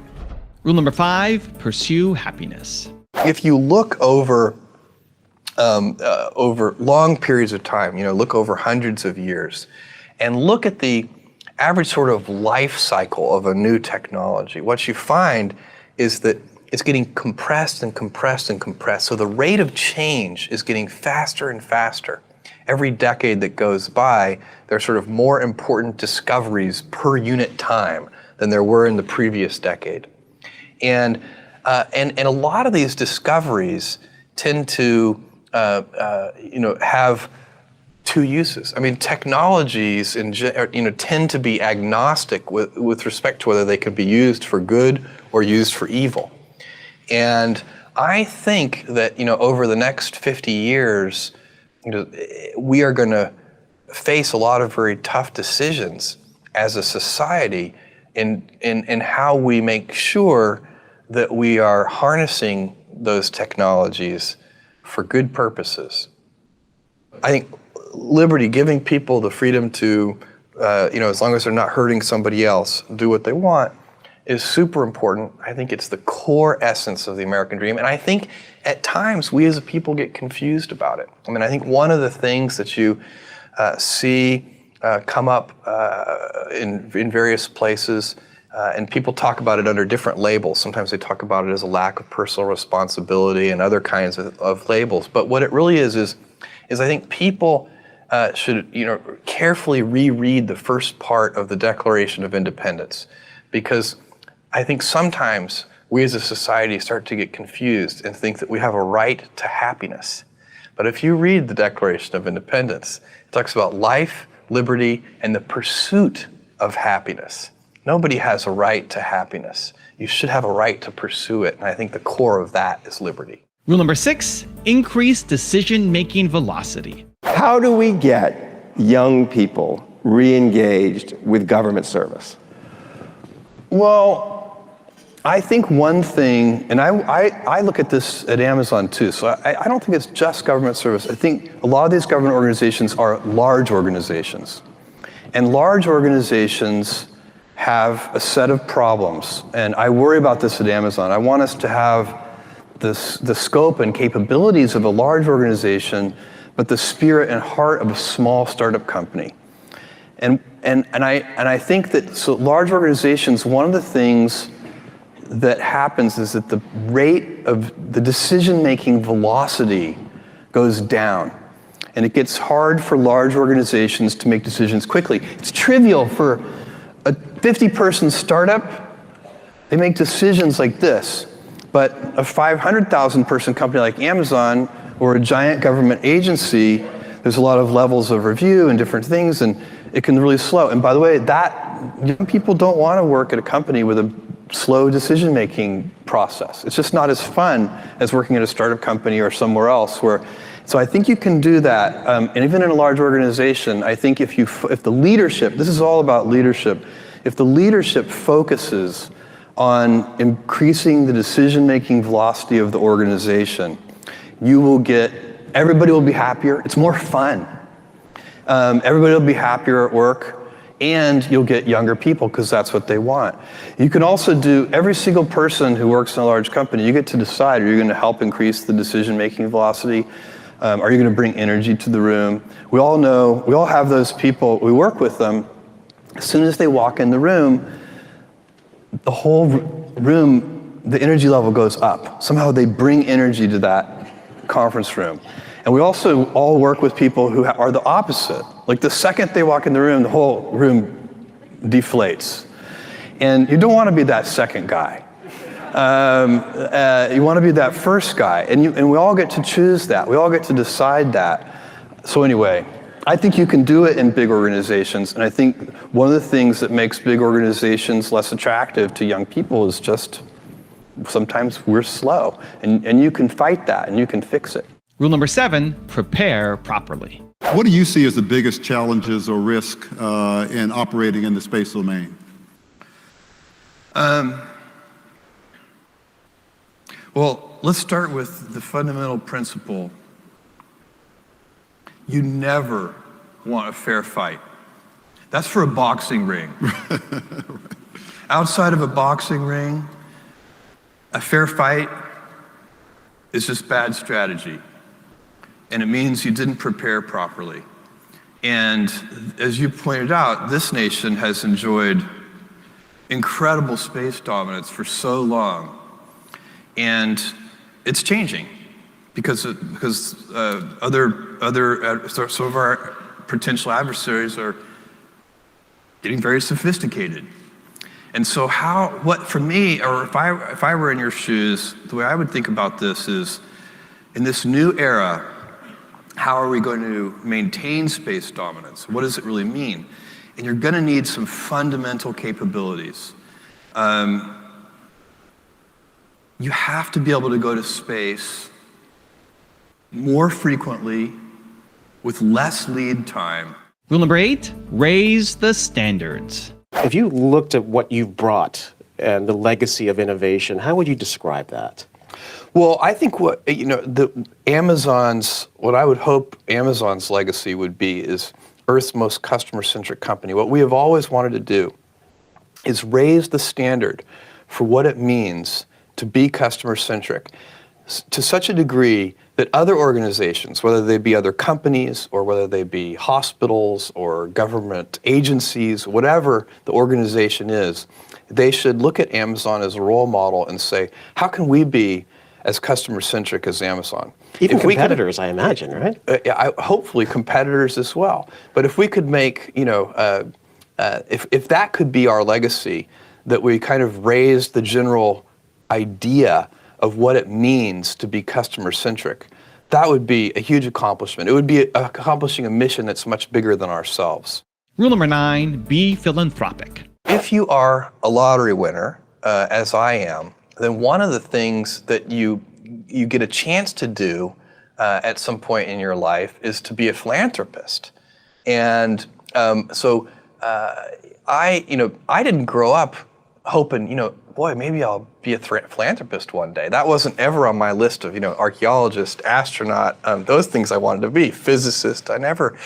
Rule number 5, pursue happiness. If you look over long periods of time, look over hundreds of years, and look at the average sort of life cycle of a new technology, what you find is that it's getting compressed and compressed and compressed. So the rate of change is getting faster and faster. Every decade that goes by, there are sort of more important discoveries per unit time than there were in the previous decade. And a lot of these discoveries tend to have two uses. I mean, technologies tend to be agnostic with respect to whether they could be used for good or used for evil. And I think that over the next 50 years, we are going to face a lot of very tough decisions as a society in how we make sure that we are harnessing those technologies for good purposes. I think liberty, giving people the freedom to, as long as they're not hurting somebody else, do what they want, is super important. I think it's the core essence of the American dream. And I think at times we as a people get confused about it. I mean, I think one of the things that you see come up in various places, and people talk about it under different labels. Sometimes they talk about it as a lack of personal responsibility and other kinds of labels. But what it really is I think people should carefully reread the first part of the Declaration of Independence, because I think sometimes we as a society start to get confused and think that we have a right to happiness. But if you read the Declaration of Independence, it talks about life, liberty, and the pursuit of happiness. Nobody has a right to happiness. You should have a right to pursue it, and I think the core of that is liberty. Rule number 6, increase decision-making velocity. How do we get young people re-engaged with government service? Well, I think one thing, and I look at this at Amazon too, so I don't think it's just government service. I think a lot of these government organizations are large organizations. And large organizations have a set of problems, and I worry about this at Amazon. I want us to have the scope and capabilities of a large organization, but the spirit and heart of a small startup company. And I think that so large organizations, one of the things that happens is that the rate of the decision-making velocity goes down. And it gets hard for large organizations to make decisions quickly. It's trivial for a 50-person startup. They make decisions like this. But a 500,000 person company like Amazon or a giant government agency, there's a lot of levels of review and different things, and it can really slow. And by the way, young people don't want to work at a company with a slow decision-making process. It's just not as fun as working at a startup company or somewhere else. So I think you can do that, and even in a large organization, I think if the leadership, this is all about leadership, if the leadership focuses on increasing the decision-making velocity of the organization, everybody will be happier. It's more fun. Everybody will be happier at work, and you'll get younger people because that's what they want. You can also every single person who works in a large company, you get to decide, are you going to help increase the decision-making velocity? Are you going to bring energy to the room? We all have those people, we work with them. As soon as they walk in the room, the whole room, the energy level goes up. Somehow they bring energy to that conference room. And we also all work with people who are the opposite. Like the second they walk in the room, the whole room deflates. And you don't want to be that second guy. You want to be that first guy. And we all get to choose that. We all get to decide that. So anyway, I think you can do it in big organizations. And I think one of the things that makes big organizations less attractive to young people is just sometimes we're slow. And you can fight that and you can fix it. Rule number 7, prepare properly. What do you see as the biggest challenges or risk in operating in the space domain? Well, let's start with the fundamental principle. You never want a fair fight. That's for a boxing ring. Outside of a boxing ring, a fair fight is just bad strategy. And it means you didn't prepare properly. And as you pointed out, this nation has enjoyed incredible space dominance for so long And it's changing because some of our potential adversaries are getting very sophisticated. And so for me, or if I were in your shoes, the way I would think about this is, in this new era, how are we going to maintain space dominance? What does it really mean? And you're going to need some fundamental capabilities. You have to be able to go to space more frequently with less lead time. Rule number 8, raise the standards. If you looked at what you've brought and the legacy of innovation, how would you describe that? Well, I think what I would hope Amazon's legacy would be is Earth's most customer-centric company. What we have always wanted to do is raise the standard for what it means to be customer-centric to such a degree that other organizations, whether they be other companies or whether they be hospitals or government agencies, whatever the organization is, they should look at Amazon as a role model and say, how can we be as customer-centric as Amazon? Even competitors, I imagine, right? Hopefully competitors as well. But if we could make, if that could be our legacy, that we kind of raise the general idea of what it means to be customer-centric, that would be a huge accomplishment. It would be accomplishing a mission that's much bigger than ourselves. Rule number 9, be philanthropic. If you are a lottery winner, as I am, then one of the things that you get a chance to do at some point in your life is to be a philanthropist. And I didn't grow up hoping, boy, maybe I'll be a philanthropist one day. That wasn't ever on my list of, archaeologist, astronaut, those things I wanted to be. Physicist, I never.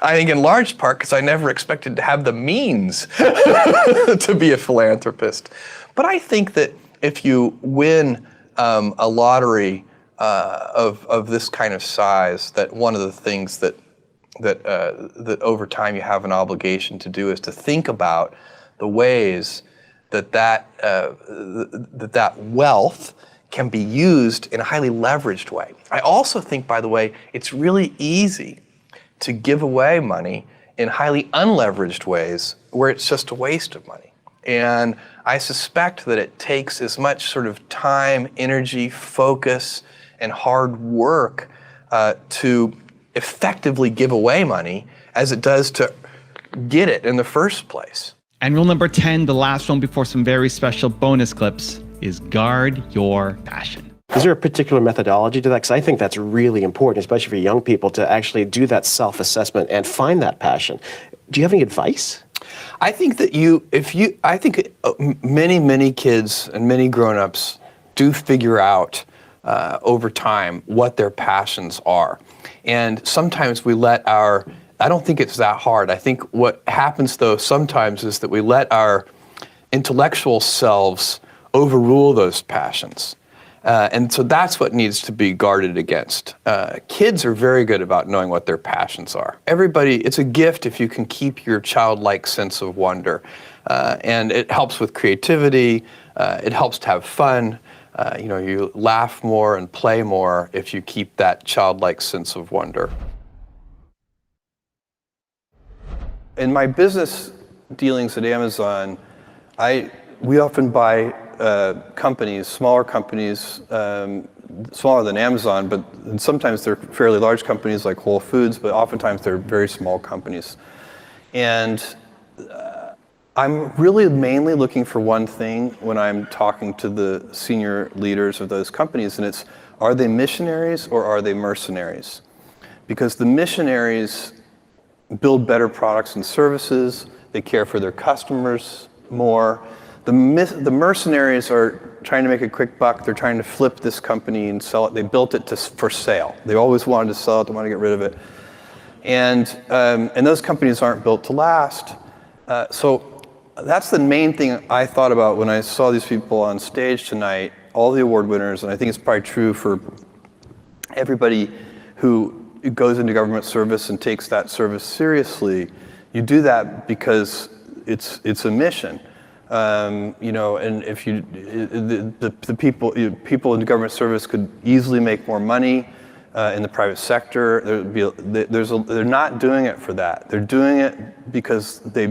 I think in large part because I never expected to have the means to be a philanthropist. But I think that if you win a lottery of this kind of size, that one of the things that over time you have an obligation to do is to think about the ways that wealth can be used in a highly leveraged way. I also think, by the way, it's really easy to give away money in highly unleveraged ways where it's just a waste of money. And I suspect that it takes as much sort of time, energy, focus, and hard work to effectively give away money as it does to get it in the first place. And rule number 10, the last one before some very special bonus clips, is guard your passion. Is there a particular methodology to that? Because I think that's really important, especially for young people, to actually do that self-assessment and find that passion. Do you have any advice? I think that many kids and many grown-ups do figure out over time what their passions are. And sometimes we let I don't think it's that hard. I think what happens though sometimes is that we let our intellectual selves overrule those passions. And so that's what needs to be guarded against. Kids are very good about knowing what their passions are. It's a gift if you can keep your childlike sense of wonder. And it helps with creativity. It helps to have fun. You laugh more and play more if you keep that childlike sense of wonder. In my business dealings at Amazon, we often buy companies, smaller companies, smaller than Amazon, but sometimes they're fairly large companies like Whole Foods, but oftentimes they're very small companies. And I'm really mainly looking for one thing when I'm talking to the senior leaders of those companies, and it's, are they missionaries or are they mercenaries? Because the missionaries build better products and services, they care for their customers more. The mercenaries are trying to make a quick buck, they're trying to flip this company and sell it. They built it for sale. They always wanted to sell it, they want to get rid of it. And those companies aren't built to last. So that's the main thing I thought about when I saw these people on stage tonight, all the award winners, and I think it's probably true for everybody who goes into government service and takes that service seriously. You do that because it's a mission. You know, and if you, the people in government service could easily make more money in the private sector. They're not doing it for that. They're doing it because they're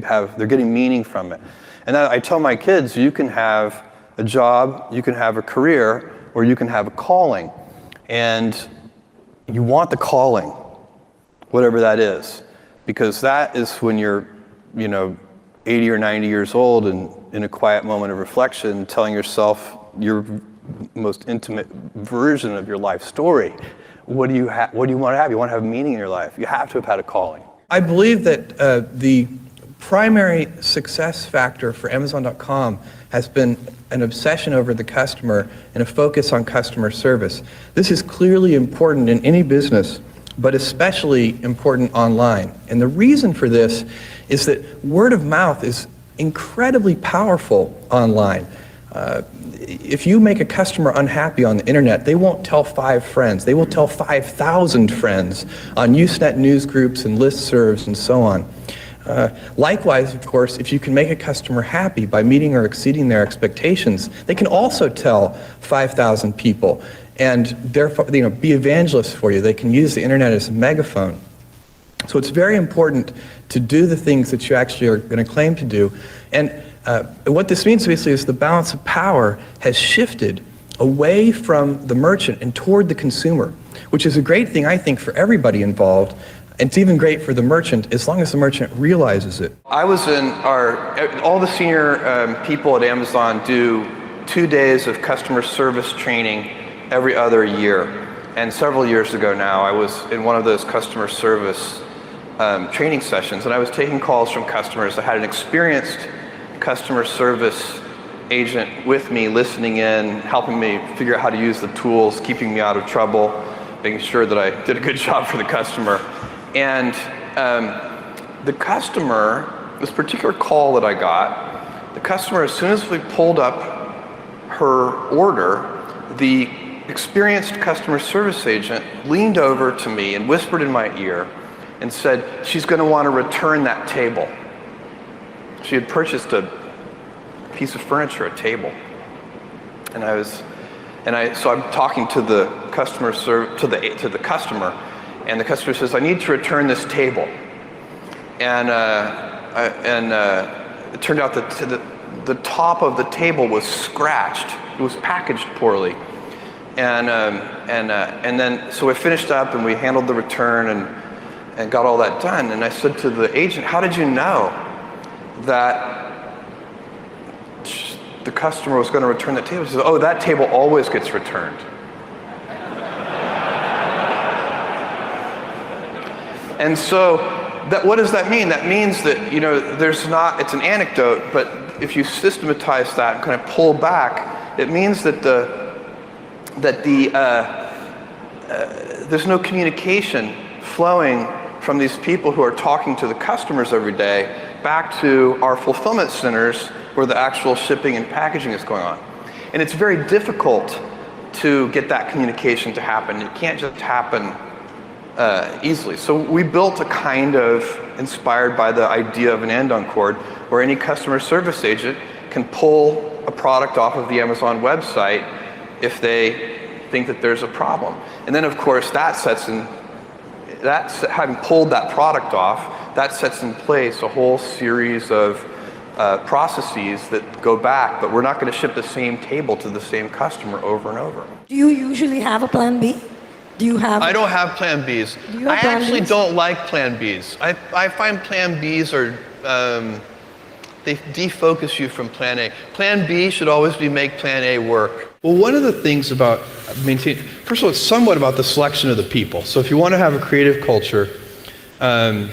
getting meaning from it. And I tell my kids, you can have a job, you can have a career, or you can have a calling. And you want the calling, whatever that is, because that is when you're, you know, 80 or 90 years old and in a quiet moment of reflection, telling yourself your most intimate version of your life story. What do you want to have? You want to have meaning in your life. You have to have had a calling. I believe that the primary success factor for Amazon.com has been an obsession over the customer and a focus on customer service. This is clearly important in any business, but especially important online. And the reason for this is that word of mouth is incredibly powerful online. If you make a customer unhappy on the internet, they won't tell 5 friends. They will tell 5,000 friends on Usenet news groups and listservs and so on. Likewise, of course, if you can make a customer happy by meeting or exceeding their expectations, they can also tell 5,000 people and therefore, you know, be evangelists for you. They can use the internet as a megaphone. So it's very important to do the things that you actually are going to claim to do. And what this means basically is the balance of power has shifted away from the merchant and toward the consumer, which is a great thing, I think, for everybody involved. It's even great for the merchant as long as the merchant realizes it. I was in all the senior people at Amazon do 2 days of customer service training every other year. And several years ago now, I was in one of those customer service training sessions, and I was taking calls from customers. I had an experienced customer service agent with me, listening in, helping me figure out how to use the tools, keeping me out of trouble, making sure that I did a good job for the customer. And the customer, this particular call that I got, the customer, as soon as we pulled up her order, the experienced customer service agent leaned over to me and whispered in my ear and said, she's going to want to return that table. She had purchased a piece of furniture, a table. So I'm talking to the customer to the customer, and the customer says, I need to return this table. And it turned out that the top of the table was scratched. It was packaged poorly. And then, so we finished up and we handled the return and got all that done. And I said to the agent, how did you know that the customer was going to return that table? She said, oh, that table always gets returned. And so, what does that mean? That means that, you know, it's an anecdote, but if you systematize that and kind of pull back, it means that there's no communication flowing from these people who are talking to the customers every day back to our fulfillment centers where the actual shipping and packaging is going on. And it's very difficult to get that communication to happen. It can't just happen easily. So we built a kind of, inspired by the idea of an andon cord, where any customer service agent can pull a product off of the Amazon website if they think that there's a problem. And then of course having pulled that product off, that sets in place a whole series of processes that go back, but we're not going to ship the same table to the same customer over and over. Do you usually have a plan B? I don't have plan Bs. I actually don't like plan Bs. I find plan Bs they defocus you from plan A. Plan B should always be make plan A work. Well, one of the things about maintaining, first of all, it's somewhat about the selection of the people. So if you want to have a creative culture, when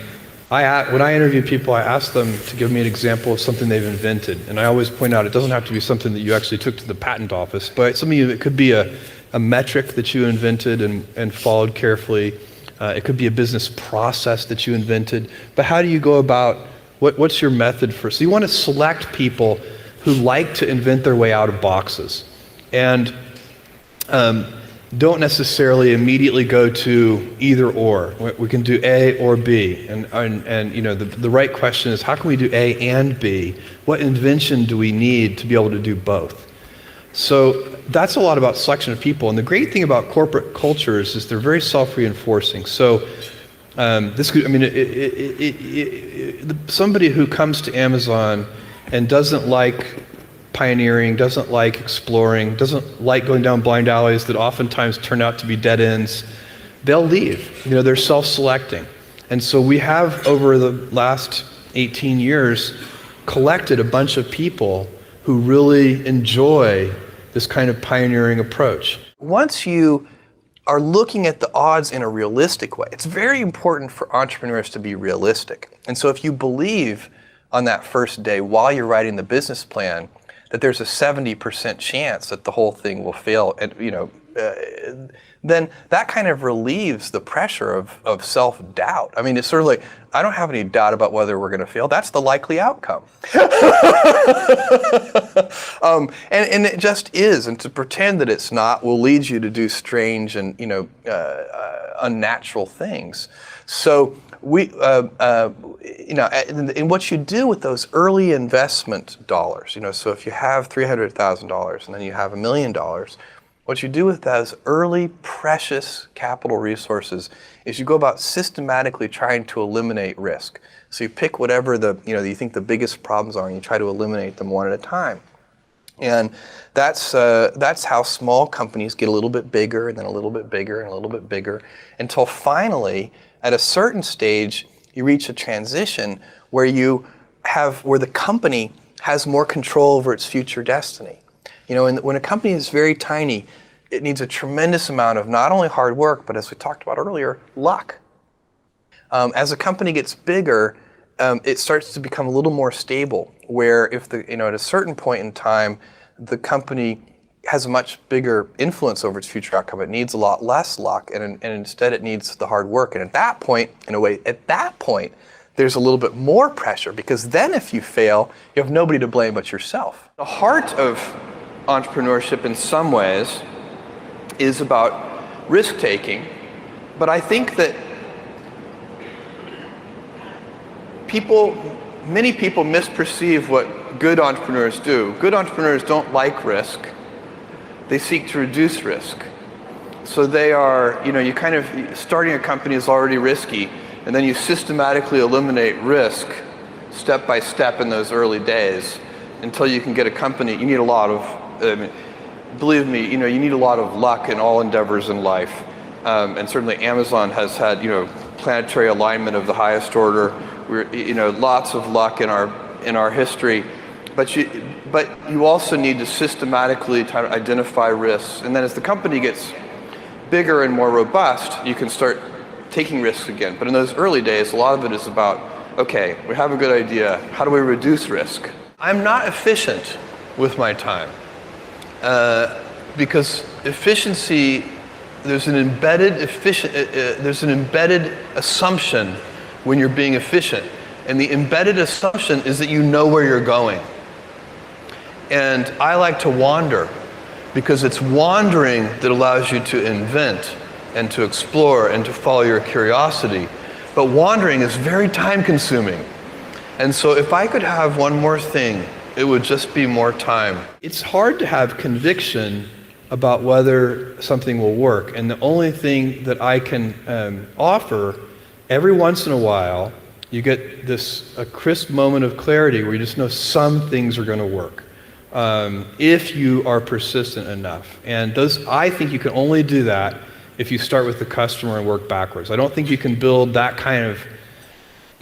I interview people, I ask them to give me an example of something they've invented. And I always point out it doesn't have to be something that you actually took to the patent office, but it could be a metric that you invented and followed carefully. It could be a business process that you invented. But how do you go about, what's your method for? So you want to select people who like to invent their way out of boxes. And don't necessarily immediately go to either or. We can do A or B, and you know, the right question is, how can we do A and B? What invention do we need to be able to do both? So that's a lot about selection of people, and the great thing about corporate cultures is they're very self-reinforcing. So this could, I mean, somebody who comes to Amazon and doesn't like pioneering, doesn't like exploring, doesn't like going down blind alleys that oftentimes turn out to be dead ends, they'll leave. You know, they're self-selecting. And so we have, over the last 18 years, collected a bunch of people who really enjoy this kind of pioneering approach. Once you are looking at the odds in a realistic way, it's very important for entrepreneurs to be realistic. And so if you believe on that first day while you're writing the business plan that there's a 70% chance that the whole thing will fail, and you know, then that kind of relieves the pressure of self-doubt. I mean, it's sort of like, I don't have any doubt about whether we're going to fail. That's the likely outcome. And it just is. And to pretend that it's not will lead you to do strange and, you know, unnatural things. So we, you know, and what you do with those early investment dollars, you know, so if you have $300,000 and then you have $1 million, what you do with those early precious capital resources is you go about systematically trying to eliminate risk. So you pick whatever you think the biggest problems are, and you try to eliminate them one at a time. And that's how small companies get a little bit bigger, and then a little bit bigger, and a little bit bigger, until finally, at a certain stage, you reach a transition where the company has more control over its future destiny. You know, when a company is very tiny, it needs a tremendous amount of not only hard work, but as we talked about earlier, luck. As a company gets bigger, it starts to become a little more stable, where if at a certain point in time, the company has a much bigger influence over its future outcome. It needs a lot less luck, and instead it needs the hard work. And at that point, there's a little bit more pressure, because then if you fail, you have nobody to blame but yourself. The heart of entrepreneurship in some ways is about risk-taking, but I think that many people misperceive what good entrepreneurs do. Good entrepreneurs don't like risk. They seek to reduce risk. So they are, you kind of, starting a company is already risky, and then you systematically eliminate risk step by step in those early days until you can get a company. You need a lot of, believe me, you need a lot of luck in all endeavors in life. And certainly Amazon has had, planetary alignment of the highest order. We're, lots of luck in our history. But you also need to systematically try to identify risks. And then as the company gets bigger and more robust, you can start taking risks again. But in those early days, a lot of it is about, okay, we have a good idea. How do we reduce risk? I'm not efficient with my time because efficiency, there's an embedded assumption when you're being efficient. And the embedded assumption is that you know where you're going. And I like to wander, because it's wandering that allows you to invent and to explore and to follow your curiosity. But wandering is very time consuming. And so if I could have one more thing, it would just be more time. It's hard to have conviction about whether something will work. And the only thing that I can offer, every once in a while, you get a crisp moment of clarity where you just know some things are going to work. If you are persistent enough. And I think you can only do that if you start with the customer and work backwards. I don't think you can build that kind of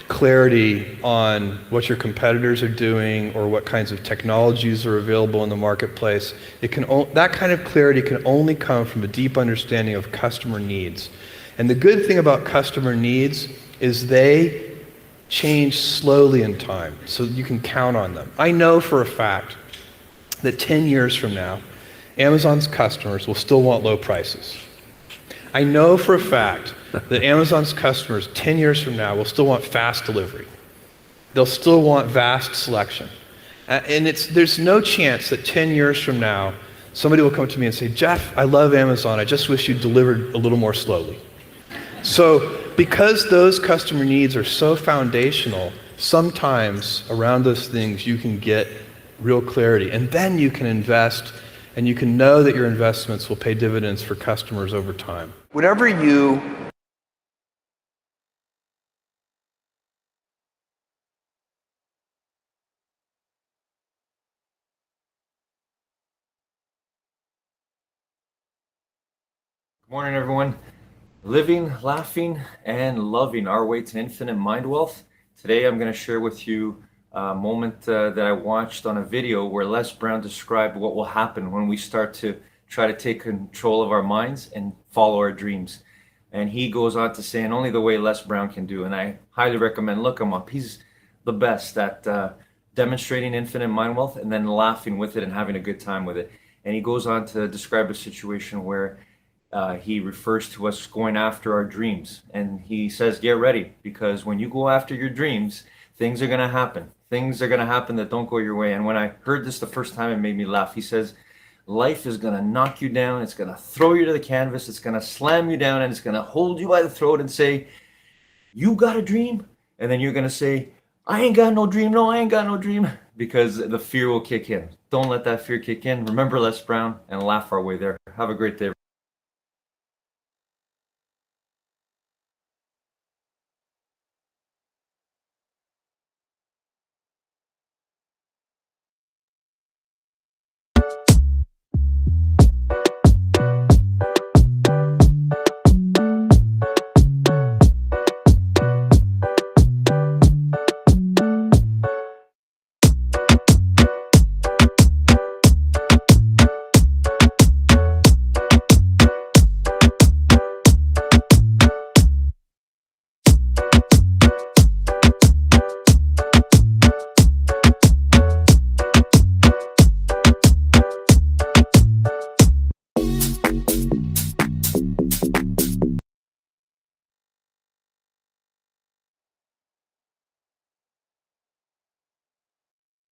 clarity on what your competitors are doing or what kinds of technologies are available in the marketplace. That kind of clarity can only come from a deep understanding of customer needs. And the good thing about customer needs is they change slowly in time, so you can count on them. I know for a fact that 10 years from now, Amazon's customers will still want low prices. I know for a fact that Amazon's customers 10 years from now will still want fast delivery. They'll still want vast selection. And there's no chance that 10 years from now Somebody will come to me and say, Jeff, I love Amazon. I just wish you delivered a little more slowly. So because those customer needs are so foundational, sometimes around those things you can get real clarity. And then you can invest, and you can know that your investments will pay dividends for customers over time. Whatever you Good morning, everyone. Living, laughing, and loving our way to infinite mind wealth. Today, I'm going to share with you a moment that I watched on a video where Les Brown described what will happen when we start to try to take control of our minds and follow our dreams. And he goes on to say, and only the way Les Brown can do. And I highly recommend look him up. He's the best at demonstrating infinite mind wealth and then laughing with it and having a good time with it. And he goes on to describe a situation where he refers to us going after our dreams. And he says, get ready, because when you go after your dreams, things are going to happen. Things are going to happen that don't go your way. And when I heard this the first time, it made me laugh. He says, life is going to knock you down. It's going to throw you to the canvas. It's going to slam you down, and it's going to hold you by the throat and say, you got a dream? And then you're going to say, I ain't got no dream. No, I ain't got no dream. Because the fear will kick in. Don't let that fear kick in. Remember Les Brown and laugh our way there. Have a great day.